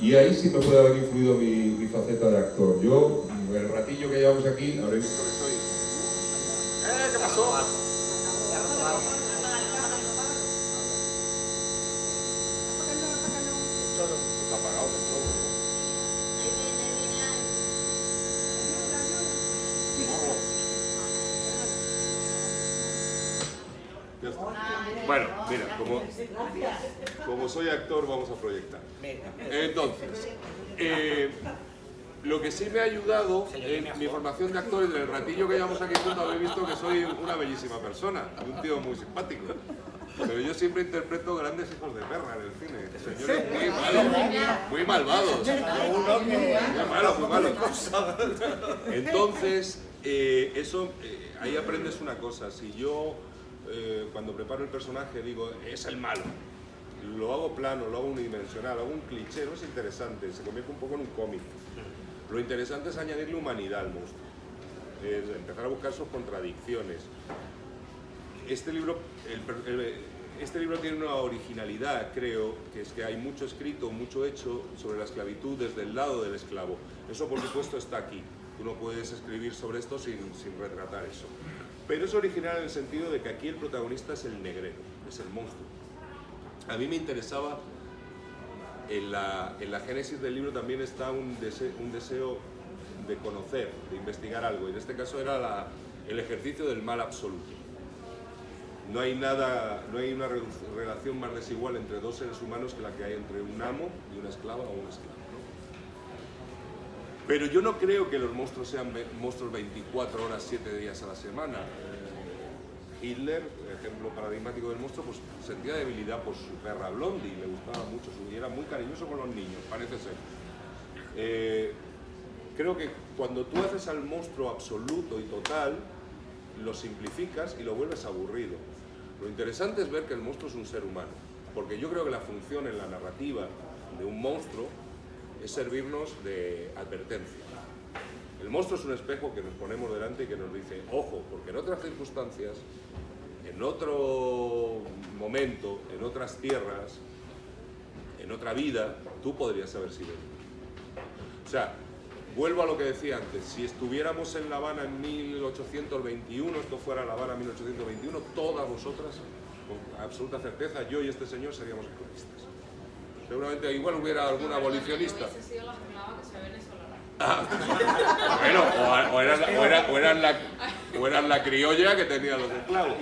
Y ahí sí me puede haber influido mi faceta de actor. Yo, el ratillo que llevamos aquí, habréis visto que soy... ¿Qué pasó? Está apagado todo. Ya está. Bueno, mira, como soy actor, vamos a proyectar. Entonces, lo que sí me ha ayudado en mi formación de actor y del ratillo que llevamos aquí juntos, habéis visto que soy una bellísima persona, un tío muy simpático. Pero yo siempre interpreto grandes hijos de perra en el cine, señores muy malvados. Muy malos. Entonces, ahí aprendes una cosa. Si yo, cuando preparo el personaje, digo, es el malo, lo hago plano, lo hago unidimensional, hago un cliché, no es interesante, se convierte un poco en un cómic. Lo interesante es añadirle humanidad al monstruo, es empezar a buscar sus contradicciones. Este libro tiene una originalidad, creo, que es que hay mucho escrito, mucho hecho sobre la esclavitud desde el lado del esclavo. Eso, por supuesto, está aquí. Tú no puedes escribir sobre esto sin retratar eso. Pero es original en el sentido de que aquí el protagonista es el negrero, es el monstruo. A mí me interesaba, en la génesis del libro también está un deseo de conocer, de investigar algo. Y en este caso era el ejercicio del mal absoluto. No hay una relación más desigual entre dos seres humanos que la que hay entre un amo y una esclava o un esclavo, ¿no? Pero yo no creo que los monstruos sean monstruos 24 horas, 7 días a la semana. Hitler, ejemplo paradigmático del monstruo, pues sentía debilidad por su perra Blondie, le gustaba mucho, y era muy cariñoso con los niños, parece ser. Creo que cuando tú haces al monstruo absoluto y total, lo simplificas y lo vuelves aburrido. Lo interesante es ver que el monstruo es un ser humano, porque yo creo que la función en la narrativa de un monstruo es servirnos de advertencia. El monstruo es un espejo que nos ponemos delante y que nos dice, ojo, porque en otras circunstancias, en otro momento, en otras tierras, en otra vida, tú podrías haber sido. O sea, vuelvo a lo que decía antes, si estuviéramos en La Habana en 1821, esto fuera La Habana en 1821, todas vosotras, con absoluta certeza, yo y este señor seríamos esclavistas. Seguramente igual hubiera alguna abolicionista. Hubiese sido la esclava que se venezolana. Bueno, o eran la criolla que tenía los esclavos.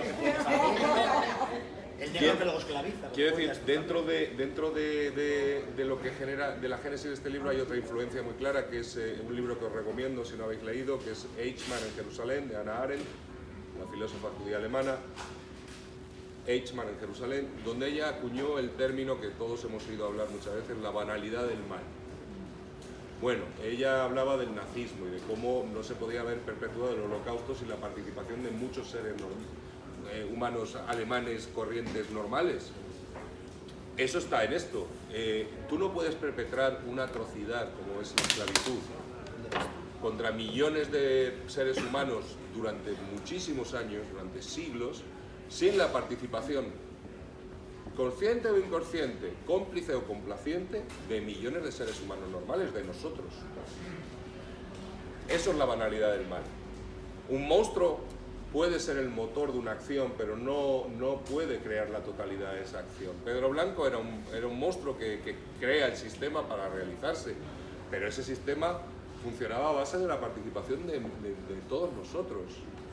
El negro que luego esclaviza. Quiero decir, dentro de lo que genera, de la génesis de este libro hay otra influencia muy clara, que es un libro que os recomiendo si no habéis leído, que es Eichmann en Jerusalén, de Hannah Arendt, una filósofa judía alemana. Eichmann en Jerusalén, donde ella acuñó el término que todos hemos oído hablar muchas veces, la banalidad del mal. Bueno, ella hablaba del nazismo y de cómo no se podía haber perpetuado el holocausto sin la participación de muchos seres humanos alemanes corrientes normales. Eso está en esto. Tú no puedes perpetrar una atrocidad como es la esclavitud contra millones de seres humanos durante muchísimos años, durante siglos, sin la participación consciente o inconsciente, cómplice o complaciente de millones de seres humanos normales, de nosotros. Eso es la banalidad del mal. Un monstruo puede ser el motor de una acción, pero no puede crear la totalidad de esa acción. Pedro Blanco era un monstruo que crea el sistema para realizarse, pero ese sistema funcionaba a base de la participación de todos nosotros.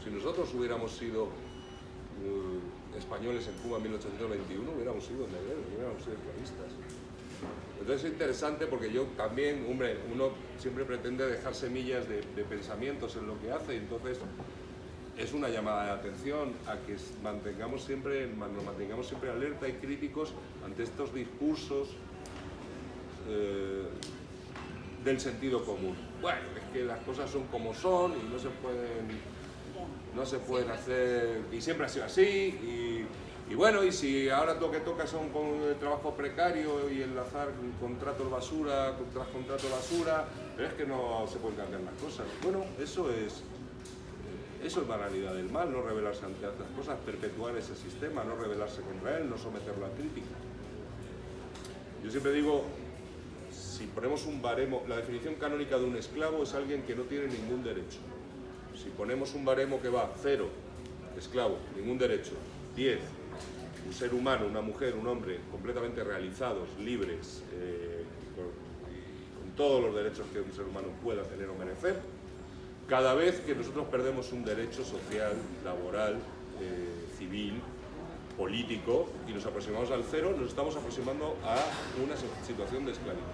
Si nosotros hubiéramos sido españoles en Cuba en 1821, hubiéramos sido negreros, hubiéramos sido esclavistas. Entonces es interesante porque yo también, hombre, uno siempre pretende dejar semillas de pensamientos en lo que hace, y entonces es una llamada de atención a que nos mantengamos siempre alerta y críticos ante estos discursos del sentido común. Bueno, es que las cosas son como son y no se pueden hacer, y siempre ha sido así, y bueno, y si ahora lo que toca son con el trabajo precario y enlazar contratos basura tras contrato basura, pero es que no se pueden cambiar las cosas. Bueno, eso es banalidad del mal, no rebelarse ante las cosas, perpetuar ese sistema, no rebelarse contra él, no someterlo a crítica. Yo siempre digo, si ponemos un baremo, la definición canónica de un esclavo es alguien que no tiene ningún derecho. Si ponemos un baremo que va 0, esclavo, ningún derecho, 10, un ser humano, una mujer, un hombre, completamente realizados, libres, con todos los derechos que un ser humano pueda tener o merecer, cada vez que nosotros perdemos un derecho social, laboral, civil, político, y nos aproximamos al 0, nos estamos aproximando a una situación de esclavitud.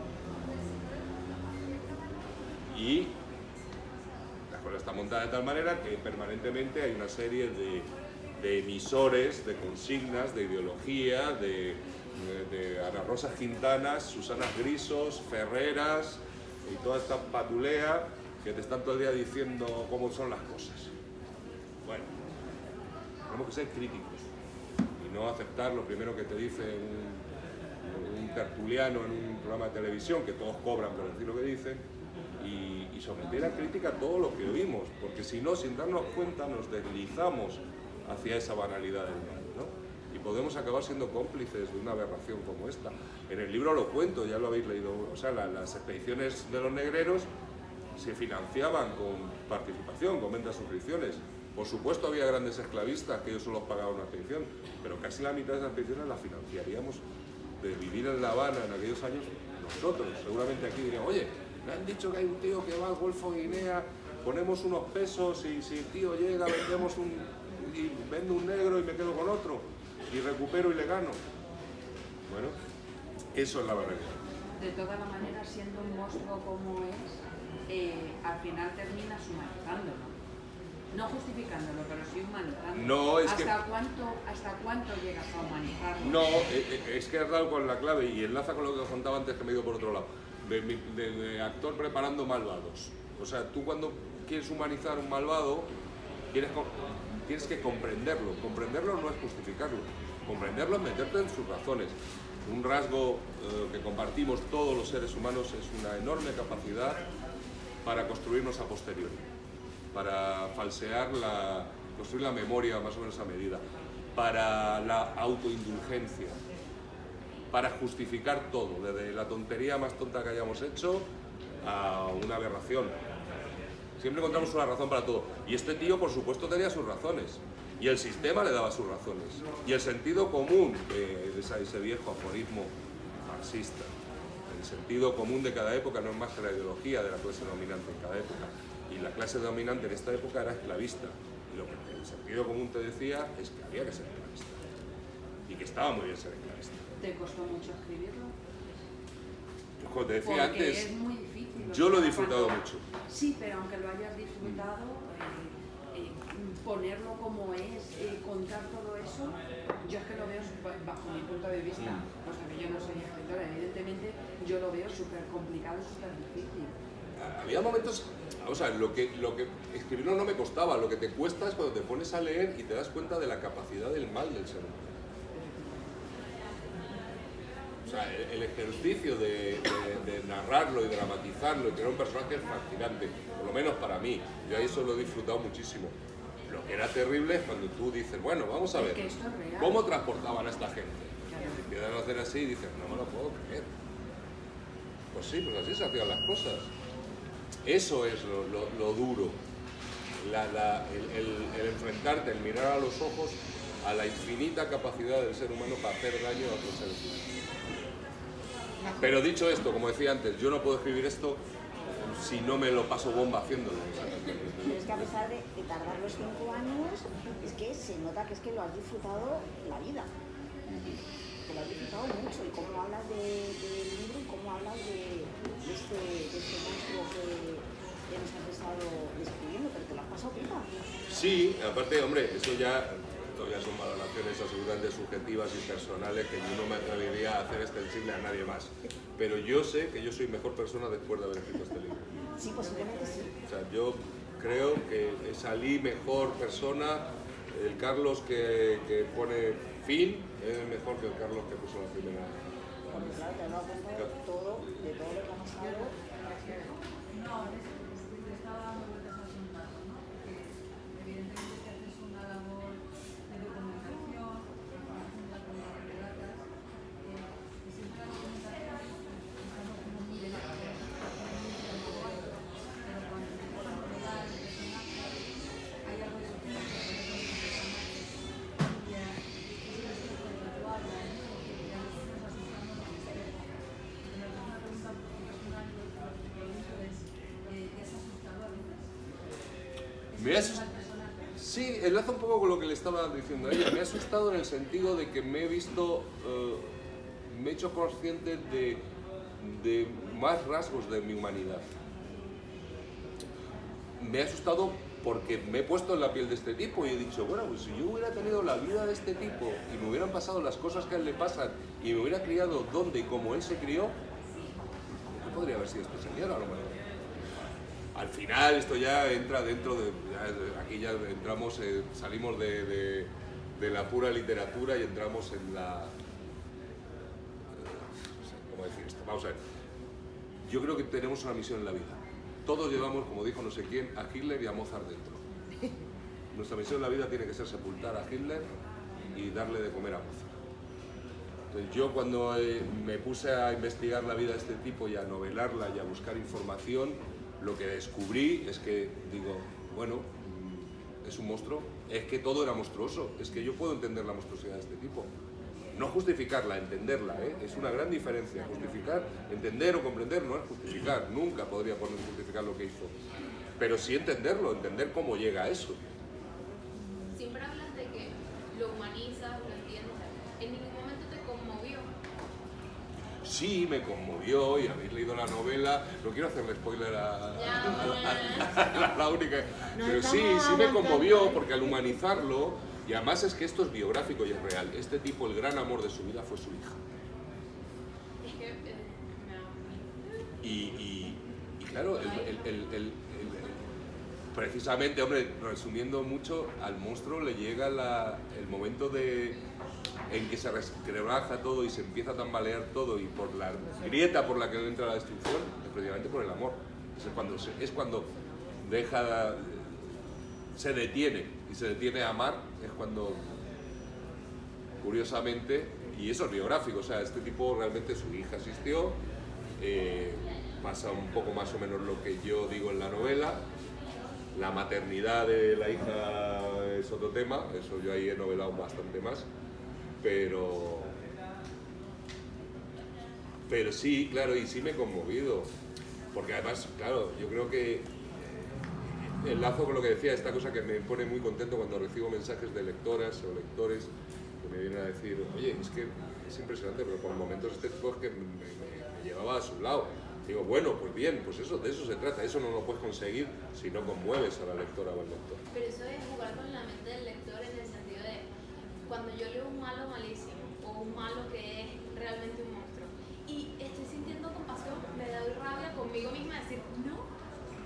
Y la cosa está montada de tal manera que permanentemente hay una serie de emisores, de consignas, de ideología, de Ana Rosa Quintanas, Susanas Grisos, Ferreras y toda esta patulea que te están todo el día diciendo cómo son las cosas. Bueno, tenemos que ser críticos y no aceptar lo primero que te dice un tertuliano en un programa de televisión, que todos cobran por decir lo que dicen, y someter a crítica todo lo que oímos, porque si no, sin darnos cuenta, nos deslizamos hacia esa banalidad del mal, ¿no? Y podemos acabar siendo cómplices de una aberración como esta. En el libro lo cuento, ya lo habéis leído, o sea, las expediciones de los negreros se financiaban con participación, con venta de suscripciones. Por supuesto había grandes esclavistas que ellos solo pagaban una expedición, pero casi la mitad de esas expediciones las financiaríamos de vivir en La Habana en aquellos años nosotros. Seguramente aquí dirían, oye, me han dicho que hay un tío que va al Golfo de Guinea, ponemos unos pesos y si el tío llega y vendo un negro y me quedo con otro y recupero y le gano. Bueno, eso es la verdad. De todas las maneras, siendo un monstruo como es, al final terminas humanizándolo. No justificándolo, pero sí humanizándolo. No, es ¿Hasta cuánto llegas a humanizarlo? No, es que has dado con la clave y enlaza con lo que os contaba antes, que me he ido por otro lado. De actor preparando malvados. O sea, tú cuando quieres humanizar un malvado, tienes que comprenderlo. Comprenderlo no es justificarlo. Comprenderlo es meterte en sus razones. Un rasgo que compartimos todos los seres humanos es una enorme capacidad para construirnos a posteriori, para falsear construir la memoria más o menos a medida, para la autoindulgencia, para justificar todo, desde la tontería más tonta que hayamos hecho a una aberración. Siempre encontramos una razón para todo. Y este tío, por supuesto, tenía sus razones. Y el sistema le daba sus razones. Y el sentido común, ese viejo aforismo marxista, el sentido común de cada época no es más que la ideología de la clase dominante en cada época. Y la clase dominante en esta época era esclavista. Y lo que el sentido común te decía es que había que ser esclavista. Y que estaba muy bien ser esclavista. ¿Te costó mucho escribirlo? Como te decía Porque antes, es muy difícil. yo lo he disfrutado mucho. Sí, pero aunque lo hayas disfrutado, ponerlo como es, contar todo eso, yo es que lo veo, bajo mi punto de vista, pues que yo no soy escritora, evidentemente yo lo veo súper complicado, súper difícil. Había momentos, o sea, lo que escribirlo no me costaba, lo que te cuesta es cuando te pones a leer y te das cuenta de la capacidad del mal del ser humano. O sea, el ejercicio de narrarlo y dramatizarlo y crear un personaje es fascinante, por lo menos para mí. Yo ahí eso lo he disfrutado muchísimo. Lo que era terrible es cuando tú dices, bueno, vamos a ver, ¿cómo transportaban a esta gente? Y empiezan a hacer así y dices, no me lo puedo creer. Pues sí, pues así se hacían las cosas. Eso es lo duro, el enfrentarte, el mirar a los ojos a la infinita capacidad del ser humano para hacer daño a otros seres humanos. Pero dicho esto, como decía antes, yo no puedo escribir esto si no me lo paso bomba haciéndolo. Pero es que a pesar de tardar los 5 años, es que se nota que es que lo has disfrutado la vida. Que lo has disfrutado mucho. Y cómo hablas del libro y cómo hablas de este monstruo que nos has estado describiendo, pero te lo has pasado pipa. Sí, aparte, hombre, eso ya son valoraciones absolutamente subjetivas y personales que yo no me atrevería a hacer extensible a nadie más. Pero yo sé que yo soy mejor persona después de haber escrito este libro. Sí, posiblemente sí. O sea, yo creo que salí mejor persona. El Carlos que pone fin es mejor que el Carlos que puso la primera. Porque claro, te has dado cuenta de todo lo que ha pasado. No, le estaba dando vueltas al asunto, ¿no? Porque evidentemente si haces una labor de documentación, haciendo con las relatas, y siempre la documentación estamos como muy de la cabeza, pero cuando te pones a rodar el personaje, hay algo de que Sí, enlaza un poco con lo que le estaba diciendo a ella. Me ha asustado en el sentido de que me he visto, me he hecho consciente de más rasgos de mi humanidad. Me ha asustado porque me he puesto en la piel de este tipo y he dicho, bueno, pues si yo hubiera tenido la vida de este tipo y me hubieran pasado las cosas que a él le pasan y me hubiera criado donde y como él se crió, ¿qué podría haber sido este señor a lo mejor? Al final esto ya entra dentro de, aquí ya entramos, salimos de la pura literatura y entramos en la, ¿cómo decir esto? Vamos a ver, yo creo que tenemos una misión en la vida. Todos llevamos, como dijo no sé quién, a Hitler y a Mozart dentro. Nuestra misión en la vida tiene que ser sepultar a Hitler y darle de comer a Mozart. Entonces yo cuando me puse a investigar la vida de este tipo y a novelarla y a buscar información, lo que descubrí es que digo, bueno, es un monstruo, es que todo era monstruoso, es que yo puedo entender la monstruosidad de este tipo. No justificarla, entenderla, ¿eh? Es una gran diferencia. Justificar, entender o comprender no es justificar, nunca podría poner justificar lo que hizo. Pero sí entenderlo, entender cómo llega a eso. Siempre hablas de que lo humanizas, lo entiendes. ¿En ningún momento te conmovió? Sí, me conmovió y habéis leído la novela. No quiero hacerle spoiler a la única. Pero sí me conmovió porque al humanizarlo, y además es que esto es biográfico y es real. Este tipo, el gran amor de su vida fue su hija. Es que y claro, precisamente, hombre, resumiendo mucho, al monstruo le llega el momento en que se resquebraja todo y se empieza a tambalear todo, y por la grieta por la que entra la destrucción, es precisamente por el amor. Es cuando se detiene a amar, es cuando, curiosamente, y eso es biográfico, o sea, este tipo realmente, su hija asistió, pasa un poco más o menos lo que yo digo en la novela. La maternidad de la hija es otro tema, eso yo ahí he novelado bastante más, pero sí, claro, y sí me he conmovido, porque además, claro, yo creo que enlazo con lo que decía, esta cosa que me pone muy contento cuando recibo mensajes de lectoras o lectores que me vienen a decir, oye, es que es impresionante, pero por momentos este tipo es que me llevaba a su lado. Digo, bueno, pues bien, pues eso, de eso se trata. Eso no lo puedes conseguir si no conmueves a la lectora o al lector. Pero eso es jugar con la mente del lector en el sentido de cuando yo leo un malo malísimo o un malo que es realmente un monstruo y estoy sintiendo compasión, me doy rabia conmigo misma de decir, no.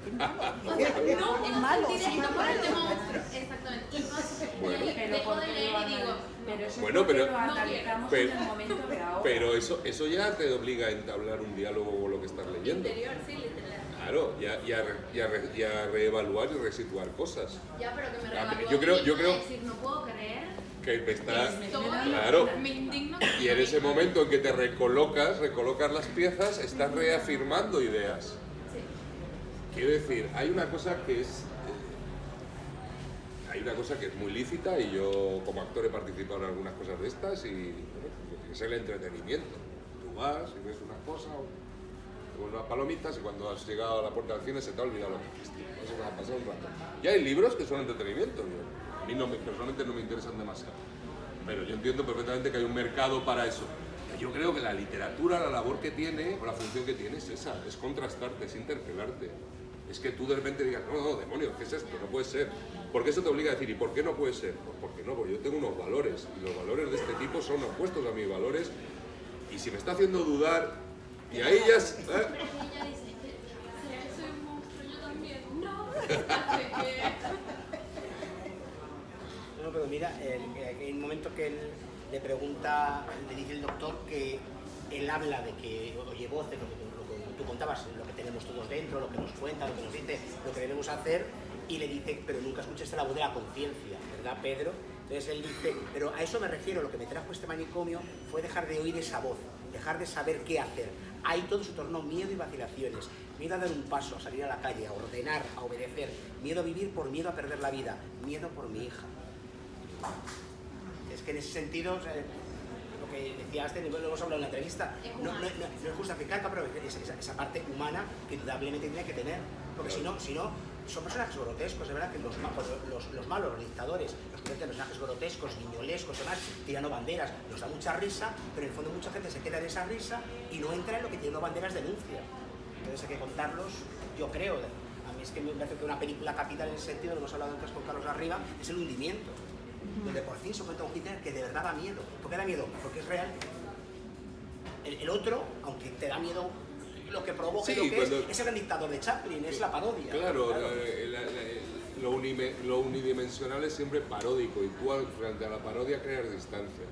O sea, no Es malo, sentir sí, esto es por malo. este monstruo. Exactamente. Y Bueno. ahí dejo de leer y digo, Pero eso Bueno, es porque pero- lo analizamos pero- en el momento de ahora. Pero eso ya te obliga a entablar un diálogo con lo que estás leyendo. interior, sí, literal. Claro, y a reevaluar y resituar cosas. Ya, pero que me Ah, revalúo yo creo- a mí yo misma creo- de decir, no puedo creer Que me está... esto, Claro. me indigno. Y en ese momento en que te recolocas las piezas, estás reafirmando ideas. Sí. Quiero decir, hay una cosa que es muy lícita y yo como actor he participado en algunas cosas de estas y bueno, es el entretenimiento. Tú vas y ves una cosa, unas palomitas y cuando has llegado a la puerta del cine se te ha olvidado lo que hiciste. Vas a pasar un rato. Y hay libros que son entretenimiento. A mí personalmente no me interesan demasiado. Pero yo entiendo perfectamente que hay un mercado para eso. Yo creo que la literatura, la labor que tiene, o la función que tiene es esa, es contrastarte, es interpelarte. Es que tú de repente digas, no, demonios, ¿qué es esto? No puede ser. Porque eso te obliga a decir, ¿y por qué no puede ser? Pues porque no, porque yo tengo unos valores, y los valores de este tipo son opuestos a mis valores, y si me está haciendo dudar, y ahí ya... Ella dice, ¿será que soy un monstruo? Yo también. No. Así que... No, pero mira, hay un momento que él le pregunta, le dice el doctor que él habla de que oye voces, lo que tú contabas, lo que tenemos todos dentro, lo que nos cuenta, lo que nos dice, lo que debemos hacer, y le dice, pero nunca escuchaste la voz de la conciencia, ¿verdad, Pedro? Entonces él dice, pero a eso me refiero, lo que me trajo este manicomio fue dejar de oír esa voz, dejar de saber qué hacer. Hay todo su torno, miedo y vacilaciones, miedo a dar un paso, a salir a la calle, a ordenar, a obedecer, miedo a vivir por miedo a perder la vida, miedo por mi hija. Es que en ese sentido, o sea, lo que decías, lo hemos hablado en la entrevista, no es justificar, pero esa parte humana que indudablemente tiene que tener, porque si no, son personajes grotescos, de verdad que los malos, los dictadores, los personajes grotescos, niñolescos, demás, tirando banderas, nos da mucha risa, pero en el fondo mucha gente se queda en esa risa y no entra en lo que tirando banderas denuncia. Entonces hay que contarlos, yo creo, a mí es que me parece que una película capital en ese sentido, lo hemos hablado antes con Carlos Arriba, es El hundimiento, donde por fin se cuenta un Hitler que de verdad da miedo. ¿Por qué da miedo? Porque es real. El otro, aunque te da miedo lo que provoca, Sí, lo que cuando- es el gran dictador de Chaplin, es la parodia. Claro, lo unidimensional es siempre paródico y tú frente a la parodia creas distancia.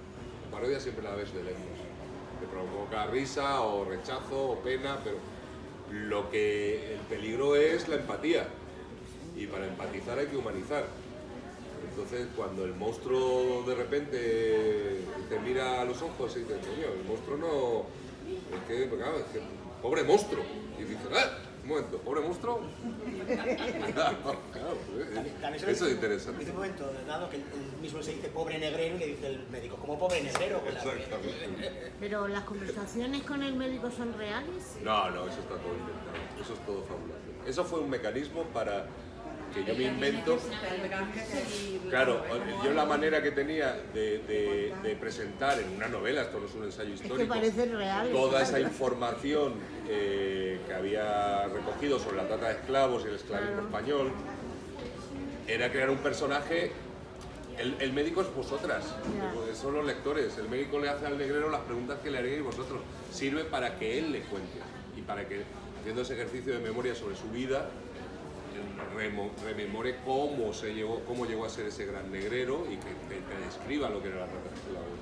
La parodia siempre la ves de lejos. Te provoca risa o rechazo o pena, pero lo que el peligro es la empatía. Y para empatizar hay que humanizar. Entonces, cuando el monstruo de repente te mira a los ojos y dice, coño, el monstruo no... Es que pobre monstruo. Y dices, un momento, ¿pobre monstruo? Claro, eso es interesante. En un momento dado que él mismo se dice pobre negrero y le dice el médico, ¿cómo pobre negrero? Exactamente. Pero las conversaciones con el médico son reales. No, eso está todo inventado. Eso es todo fabulación. Eso fue un mecanismo para que yo me invento. Claro, yo la manera que tenía de presentar en una novela, esto no es un ensayo histórico, Es que parece real. toda esa información que había recogido sobre la trata de esclavos y el esclavismo español, era crear un personaje. El médico es vosotras, son los lectores. El médico le hace al negrero las preguntas que le haríais vosotros. Sirve para que él le cuente y para que, haciendo ese ejercicio de memoria sobre su vida, rememore cómo llegó a ser ese gran negrero y que describa lo que era la trata de esclavos.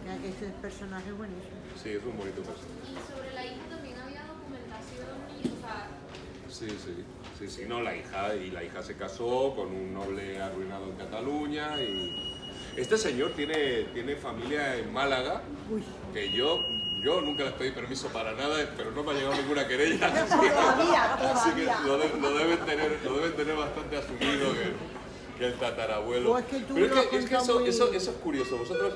Ya que ese personaje es buenísimo. Sí, es un bonito personaje. Y sobre la hija también había documentación y, o sea... Sí, no, la hija se casó con un noble arruinado en Cataluña y... Este señor tiene familia en Málaga, que yo nunca les pedí permiso para nada, pero no me ha llegado ninguna querella. Así que lo deben tener bastante asumido que el tatarabuelo. O es que tú pero lo has es que contado eso es curioso. Vosotros,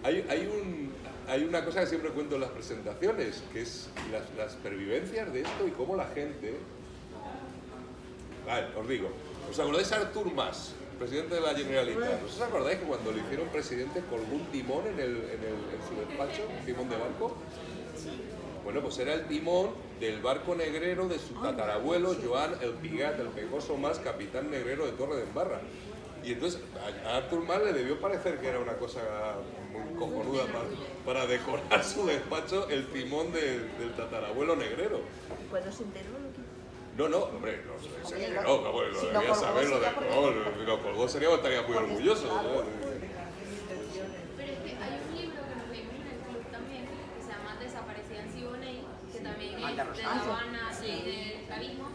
hay una cosa que siempre cuento en las presentaciones, que es las pervivencias de esto y cómo la gente... Vale, os digo, ¿os acordáis de Artur Mas, presidente de la Generalitat? ¿Os acordáis que cuando lo hicieron presidente colgó un timón en su despacho, un timón de barco? Bueno, pues era el timón del barco negrero de su tatarabuelo Joan el Pigat, el Pegoso Mas, capitán negrero de Torredembarra. Y entonces a Artur Mas le debió parecer que era una cosa muy cojonuda para decorar su despacho el timón del tatarabuelo negrero. ¿Y cuando se enteró lo que... No, hombre, no se Hombre, enteró, lo- bueno, si lo lo debía colgó saber, sería porque- si lo colgó sería estaría muy Porque, orgulloso. claro, ¿no? Pero es que hay un libro que nos leímos en el club también, que se llama Desaparecida en Siboney, que también es de La Habana y del Cabismo,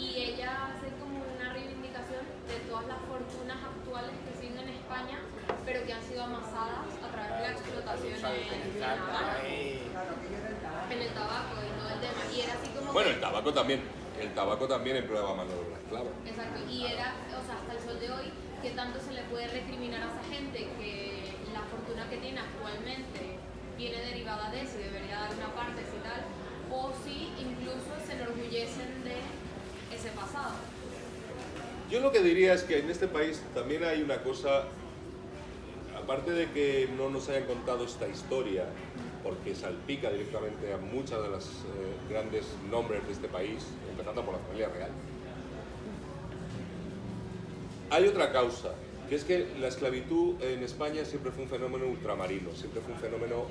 y ella hace como una reivindicación de todas las fortunas actuales que siguen en España, pero que han sido amasadas a través de la explotación en La Habana, en el tabaco y no el tema. Y era así como Bueno, que- el tabaco también empleaba mano de obra esclava. Exacto, y era, o sea, hasta el sol de hoy, que tanto se le puede recriminar a esa gente que la fortuna que tiene actualmente viene derivada de eso y debería dar una parte y tal, o si incluso se enorgullecen de ese pasado. Yo lo que diría es que en este país también hay una cosa, aparte de que no nos hayan contado esta historia, porque salpica directamente a muchas de las grandes nombres de este país, empezando por la familia real. Hay otra causa, que es que la esclavitud en España siempre fue un fenómeno ultramarino, siempre fue un fenómeno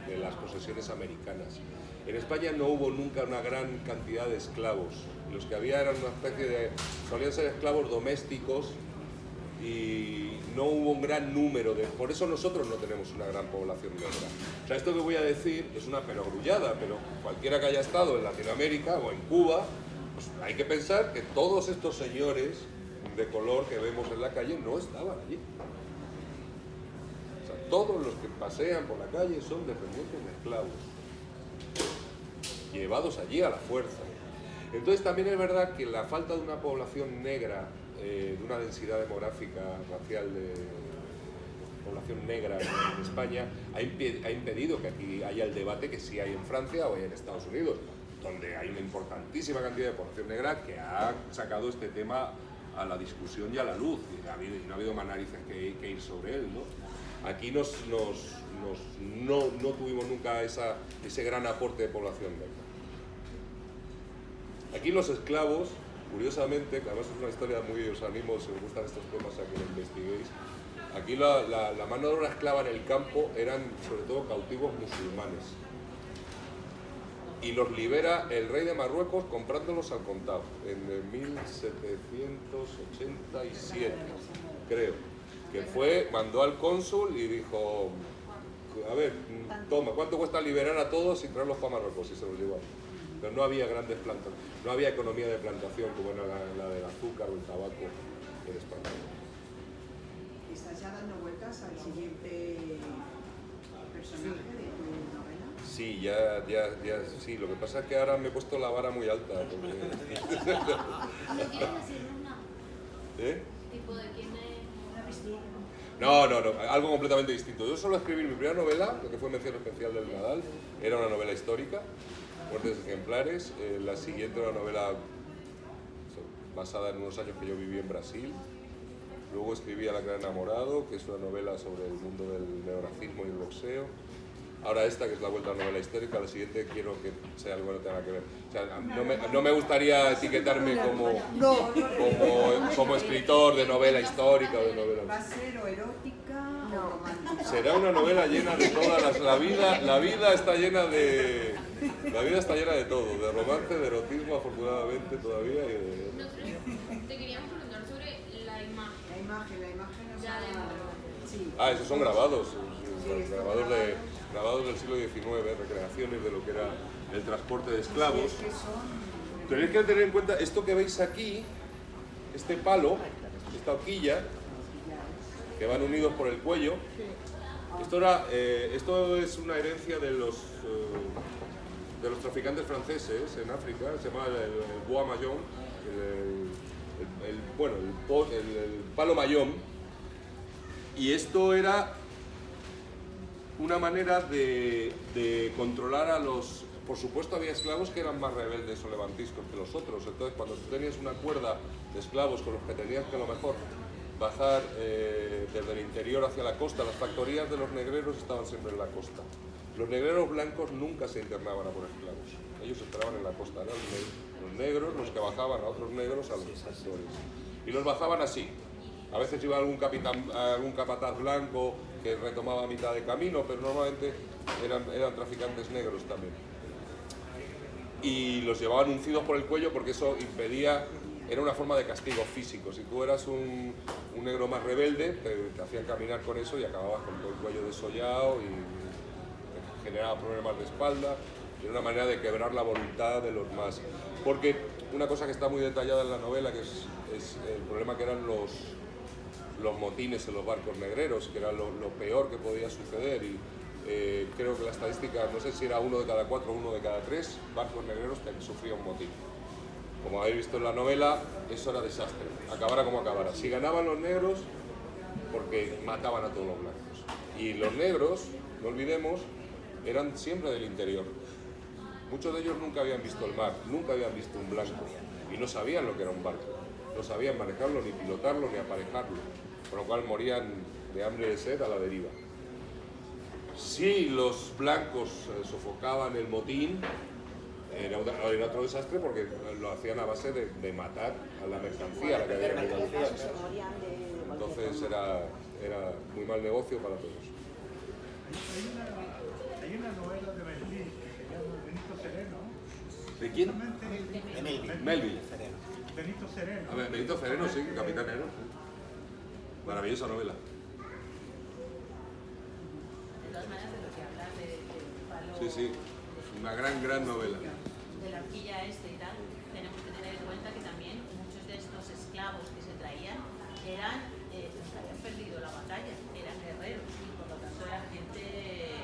de las posesiones americanas. En España no hubo nunca una gran cantidad de esclavos. Los que había eran una especie de... solían ser esclavos domésticos y no hubo un gran número de... Por eso nosotros no tenemos una gran población negra. O sea, esto que voy a decir es una perogrullada, pero cualquiera que haya estado en Latinoamérica o en Cuba, pues hay que pensar que todos estos señores de color que vemos en la calle no estaban allí. O sea, todos los que pasean por la calle son descendientes de esclavos, llevados allí a la fuerza. Entonces también es verdad que la falta de una población negra, de una densidad demográfica, racial de población negra en España, ha impedido que aquí haya el debate que sí hay en Francia o hay en Estados Unidos, donde hay una importantísima cantidad de población negra que ha sacado este tema a la discusión y a la luz, y no ha habido más narices que ir sobre él, ¿no? Aquí no tuvimos nunca ese gran aporte de población negra. Aquí los esclavos, curiosamente, que además es una historia muy, os animo, si os gustan estos temas, a que lo investiguéis, aquí la mano de obra esclava en el campo eran sobre todo cautivos musulmanes. Y los libera el rey de Marruecos comprándolos al contado, en 1787, creo. Que mandó al cónsul y dijo, a ver, toma, ¿cuánto cuesta liberar a todos y traerlos para Marruecos? Y se los llevó. Pero no había grandes plantas, no había economía de plantación como era la del azúcar o el tabaco en España. ¿Estás ya dando vueltas al siguiente personaje de tu novela? Sí, sí, lo que pasa es que ahora me he puesto la vara muy alta. Porque... ¿No quieres decirnos nada? ¿Eh? Tipo de quién es... No, algo completamente distinto. Yo solo escribí mi primera novela, lo que fue mención especial del Nadal, era una novela histórica, Muertes Ejemplares. La siguiente era una novela basada en unos años que yo viví en Brasil. Luego escribí A la Gran Enamorado, que es una novela sobre el mundo del neonazismo y el boxeo. Ahora esta, que es la vuelta a novela histórica. La siguiente quiero que sea algo que no tenga que ver. O sea, no me gustaría etiquetarme como escritor de novela histórica o de novela... ¿Va a ser o erótica o romántica? Será una novela llena de todas las... La vida está llena de... La vida está llena de todo, de romance, de erotismo, afortunadamente todavía. Nosotros te queríamos preguntar sobre la imagen. La imagen o Ya sea, dentro. sí. Esos son grabados del siglo XIX, recreaciones de lo que era el transporte de esclavos. Sí, es que son... Tenéis que tener en cuenta esto que veis aquí, este palo, esta horquilla, que van unidos por el cuello. Esto es una herencia de los traficantes franceses en África, se llama el bois maillon, el palo mayón, y esto era una manera de controlar a los... Por supuesto había esclavos que eran más rebeldes o levantiscos que los otros, entonces cuando tú tenías una cuerda de esclavos con los que tenías que a lo mejor bajar desde el interior hacia la costa. Las factorías de los negreros estaban siempre en la costa. Los negreros blancos nunca se internaban a por esclavos. Ellos esperaban en la costa. Eran los negros los que bajaban a otros negros a los factores. Y los bajaban así. A veces iba algún capataz blanco que retomaba a mitad de camino, pero normalmente eran traficantes negros también. Y los llevaban uncidos por el cuello porque eso impedía, era una forma de castigo físico. Si tú eras un negro más rebelde, te hacían caminar con eso y acababas con todo el cuello desollado y te generaba problemas de espalda. Y era una manera de quebrar la voluntad de los más. Porque una cosa que está muy detallada en la novela, que es el problema que eran los motines en los barcos negreros, que era lo peor que podía suceder. Y creo que la estadística, no sé si era 1 de cada 4 o 1 de cada 3 barcos negreros que sufrían un motín. Como habéis visto en la novela, eso era desastre, acabara como acabara. Si ganaban los negros, porque mataban a todos los blancos. Y los negros, no olvidemos, eran siempre del interior. Muchos de ellos nunca habían visto el mar, nunca habían visto un blanco y no sabían lo que era un barco. No sabían manejarlo, ni pilotarlo, ni aparejarlo, con lo cual morían de hambre y de sed a la deriva. Si los blancos sofocaban el motín, era otro desastre porque lo hacían a base de matar a la mercancía a la que había llegado. Entonces era muy mal negocio para todos. Hay una novela de Melville que se llama Benito Sereno. ¿De quién? De Melville. Melville. Benito Sereno. A ver, Benito Sereno, sí, Capitán Nero. Maravillosa novela. De todas maneras, de lo que hablas del palo... Sí, sí, una gran novela. De la horquilla y tal, tenemos que tener en cuenta que también muchos de estos esclavos que se traían eran los que habían perdido la batalla, eran guerreros y por lo tanto era gente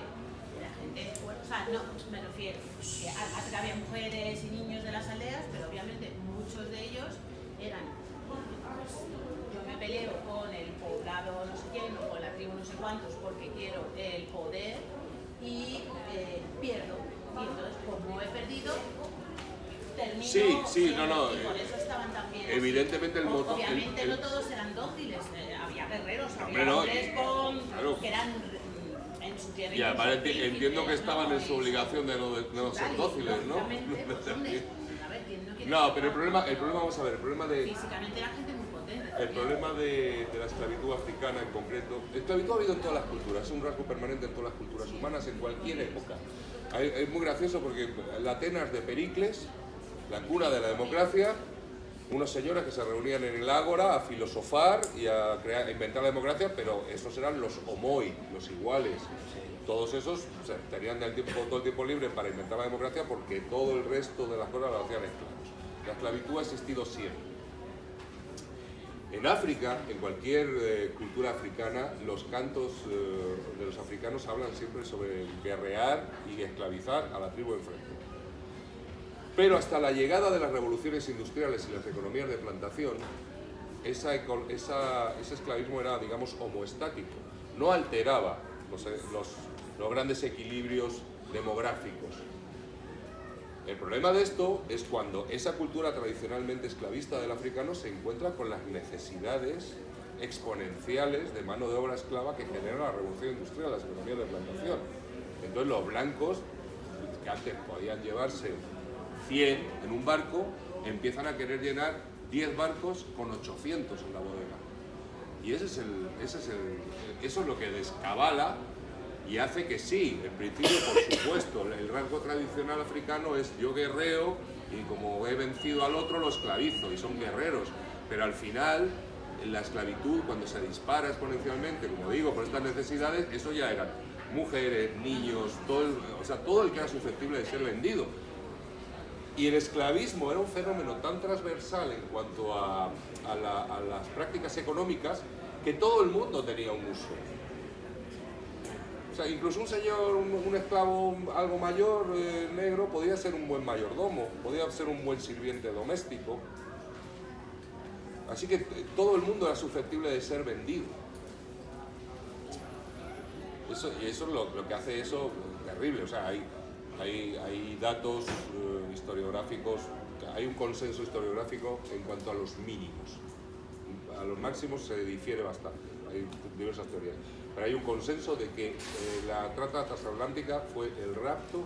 fuerte. O sea, no, me refiero que hasta que había mujeres y niños de las aldeas, pero obviamente muchos de ellos eran, yo me peleo con el poblado no sé quién o con la tribu no sé cuántos porque quiero el poder y pierdo. Y entonces, como he perdido, termino... Sí, no. Y por eso estaban también así. Evidentemente el motor... Obviamente no todos eran dóciles, había guerreros, había no, hombres claro. que eran en su tierra. Y además entiendo que estaban en su obligación de no ser dóciles, ¿no? No, pero el problema, vamos a ver, el problema de... Físicamente era gente muy potente. El problema de la esclavitud africana en concreto, esclavitud ha habido en todas las culturas, es un rasgo permanente en todas las culturas humanas, en cualquier época. Es muy gracioso porque la Atenas de Pericles, la cuna de la democracia, unos señores que se reunían en el ágora a filosofar y a inventar la democracia, pero esos eran los homoi, los iguales. Todos esos tenían todo el tiempo libre para inventar la democracia porque todo el resto de las cosas lo hacían esclavos. La esclavitud ha existido siempre. En África, en cualquier cultura africana, los cantos de los africanos hablan siempre sobre guerrear y esclavizar a la tribu enfrente. Pero hasta la llegada de las revoluciones industriales y las economías de plantación, ese esclavismo era, digamos, homoestático. No alteraba los grandes equilibrios demográficos. El problema de esto es cuando esa cultura tradicionalmente esclavista del africano se encuentra con las necesidades exponenciales de mano de obra esclava que genera la revolución industrial, las economías de plantación. Entonces los blancos, que antes podían llevarse 100 en un barco, empiezan a querer llenar 10 barcos con 800 en la bodega. Y eso es lo que descabala y hace que sí, en principio, por supuesto, el rasgo tradicional africano es yo guerreo y como he vencido al otro lo esclavizo y son guerreros, pero al final la esclavitud cuando se dispara exponencialmente, como digo, por estas necesidades, eso ya eran mujeres, niños, todo el que era susceptible de ser vendido. Y el esclavismo era un fenómeno tan transversal en cuanto a las prácticas económicas que todo el mundo tenía un uso. O sea, incluso un señor, un esclavo algo mayor, negro, podía ser un buen mayordomo, podía ser un buen sirviente doméstico. Así que todo el mundo era susceptible de ser vendido. Y eso es lo que hace eso terrible. O sea, hay datos historiográficos, hay un consenso historiográfico en cuanto a los mínimos. a los máximos se difiere bastante, hay diversas teorías. Pero hay un consenso de que la trata transatlántica fue el rapto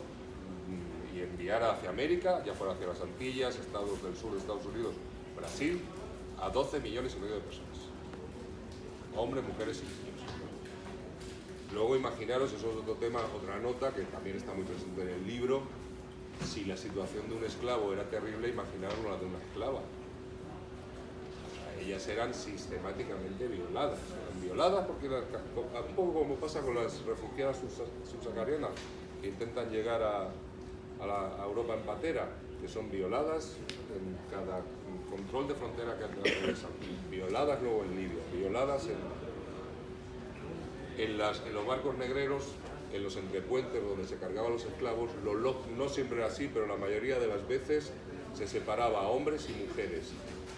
y enviar hacia América, ya fuera hacia las Antillas, estados del sur de Estados Unidos, Brasil, a 12,5 millones de personas. Hombres, mujeres y niños. Luego imaginaros, eso es otro tema, otra nota que también está muy presente en el libro, si la situación de un esclavo era terrible, imaginaros la de una esclava. Ellas eran sistemáticamente violadas. Eran violadas porque un poco como pasa con las refugiadas subsaharianas que intentan llegar a Europa en patera, que son violadas en cada control de frontera que atraviesan, violadas luego en Libia, violadas en los barcos negreros, en los entrepuentes donde se cargaban los esclavos. No siempre era así, pero la mayoría de las veces se separaba a hombres y mujeres.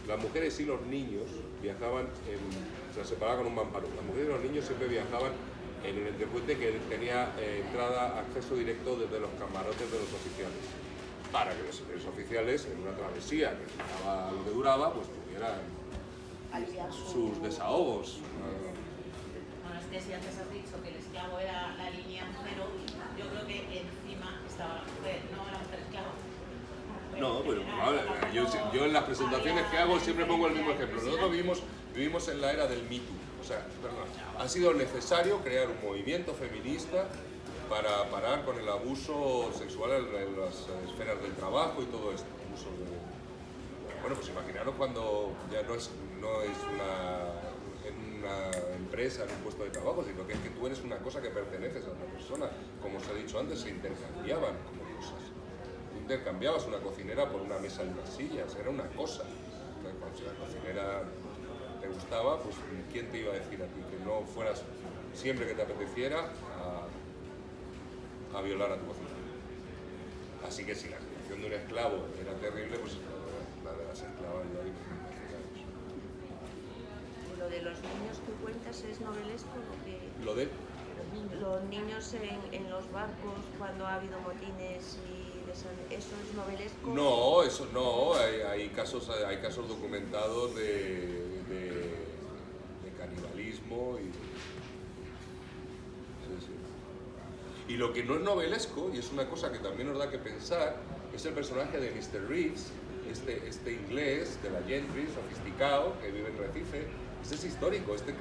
Las mujeres y los niños viajaban, se separaba con un mamparo. Las mujeres y los niños siempre viajaban en el entrepuente que tenía acceso directo desde los camarotes de los oficiales, para que los oficiales en una travesía que duraba lo que duraba, pues tuvieran sus desahogos. Bueno, es que si antes has dicho que el esclavo era la línea cero, yo creo que encima estaba la mujer, no la mujer esclava. No, bueno, yo en las presentaciones que hago siempre pongo el mismo ejemplo. Nosotros vivimos en la era del Me Too. O sea, perdón, ha sido necesario crear un movimiento feminista para parar con el abuso sexual en las esferas del trabajo y todo esto. Bueno, pues imaginaros cuando ya no es en una empresa, en un puesto de trabajo, sino que es que tú eres una cosa que perteneces a otra persona. Como os he dicho antes, se intercambiaban como cosas. Tú intercambiabas una cocinera por una mesa y unas sillas, era una cosa. Entonces, cuando si la cocinera te gustaba, pues ¿quién te iba a decir a ti que no fueras siempre que te apeteciera a violar a tu cocinera? Así que si la situación de un esclavo era terrible, pues la de las esclavas ya Lo de los niños que cuentas es novelesco, ¿Lo de? Los niños en los barcos cuando ha habido motines y eso es novelesco. No, eso no, hay casos documentados de canibalismo y lo que no es novelesco, y es una cosa que también nos da que pensar, es el personaje de Mr. Reeves, este inglés de la Gentry, sofisticado, que vive en Recife. Este es histórico, este es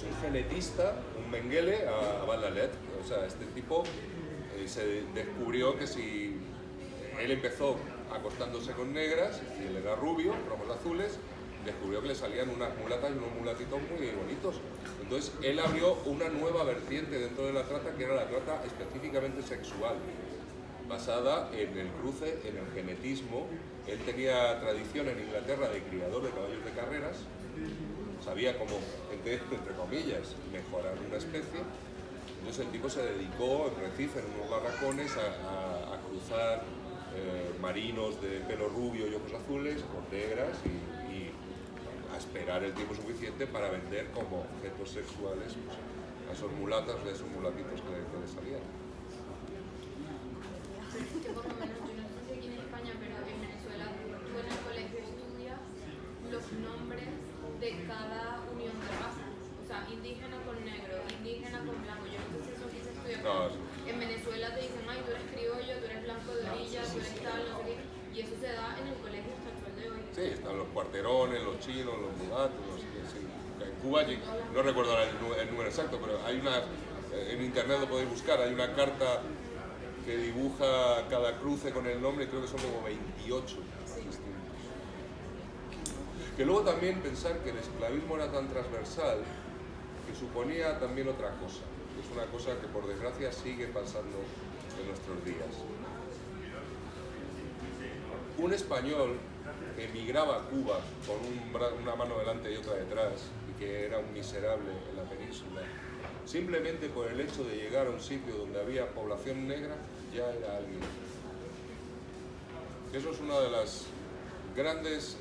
un genetista, un Mengele a Balalet. O sea, este tipo se descubrió que si él empezó acostándose con negras, y él era rubio, ojos azules, descubrió que le salían unas mulatas y unos mulatitos muy bonitos. Entonces él abrió una nueva vertiente dentro de la trata, que era la trata específicamente sexual, basada en el cruce, en el genetismo. Él tenía tradición en Inglaterra de criador de caballos de carreras, sabía cómo, entre comillas, mejorar una especie. Entonces el tipo se dedicó en Recife, en unos barracones, a cruzar marinos de pelo rubio y ojos azules con negras y a esperar el tiempo suficiente para vender como objetos sexuales pues, a esos mulatas, de esos mulatitos que le salían. Que por lo menos, yo no sé si aquí en España, pero en Venezuela tú en el colegio estudias los nombres de cada unión de razas. O sea, indígena con negro, indígena con blanco. Yo no sé si eso aquí se estudia. No, en Venezuela te dicen, ay, tú eres criollo, tú eres blanco de orilla, tú eres tal, no sé qué. Y eso se da en el colegio hasta el sol de hoy. Sí, están los cuarterones, los chinos, los mulatos, no sé qué. Sí. En Cuba, no recuerdo ahora el número exacto, pero hay una, en internet lo podéis buscar, hay una carta que dibuja cada cruce con el nombre, creo que son como 28 distintos. Que luego también pensar que el esclavismo era tan transversal que suponía también otra cosa, que es una cosa que por desgracia sigue pasando en nuestros días. Un español que emigraba a Cuba con una mano delante y otra detrás y que era un miserable en la península, simplemente por el hecho de llegar a un sitio donde había población negra, ya era alguien. Eso es uno de los grandes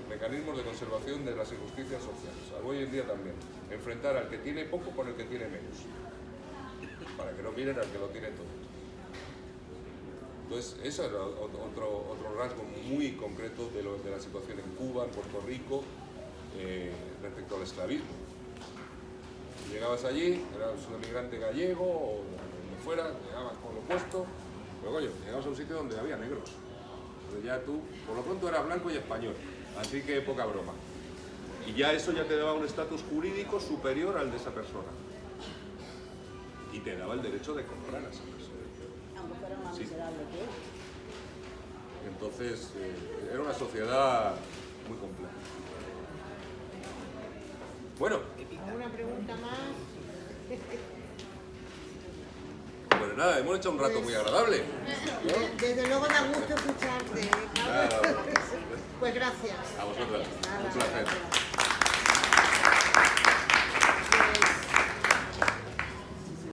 mecanismos de conservación de las injusticias sociales. Hoy en día también, enfrentar al que tiene poco con el que tiene menos, para que no miren al que lo tiene todo. Entonces, ese era otro rasgo muy concreto de la situación en Cuba, en Puerto Rico respecto al esclavismo. Llegabas allí, eras un emigrante gallego o donde fuera, llegabas con lo puesto, pero coño, llegabas a un sitio donde había negros. Entonces ya tú, por lo pronto eras blanco y español, así que poca broma. Y ya eso ya te daba un estatus jurídico superior al de esa persona. Y te daba el derecho de comprar a esa persona. Aunque fuera una miserable que él. Entonces, era una sociedad muy compleja. Bueno. ¿Alguna pregunta más? Pues nada, hemos hecho un rato muy agradable, ¿no? Desde luego da gusto escucharte. Nada. Pues gracias. A vosotras. Nada. Un placer.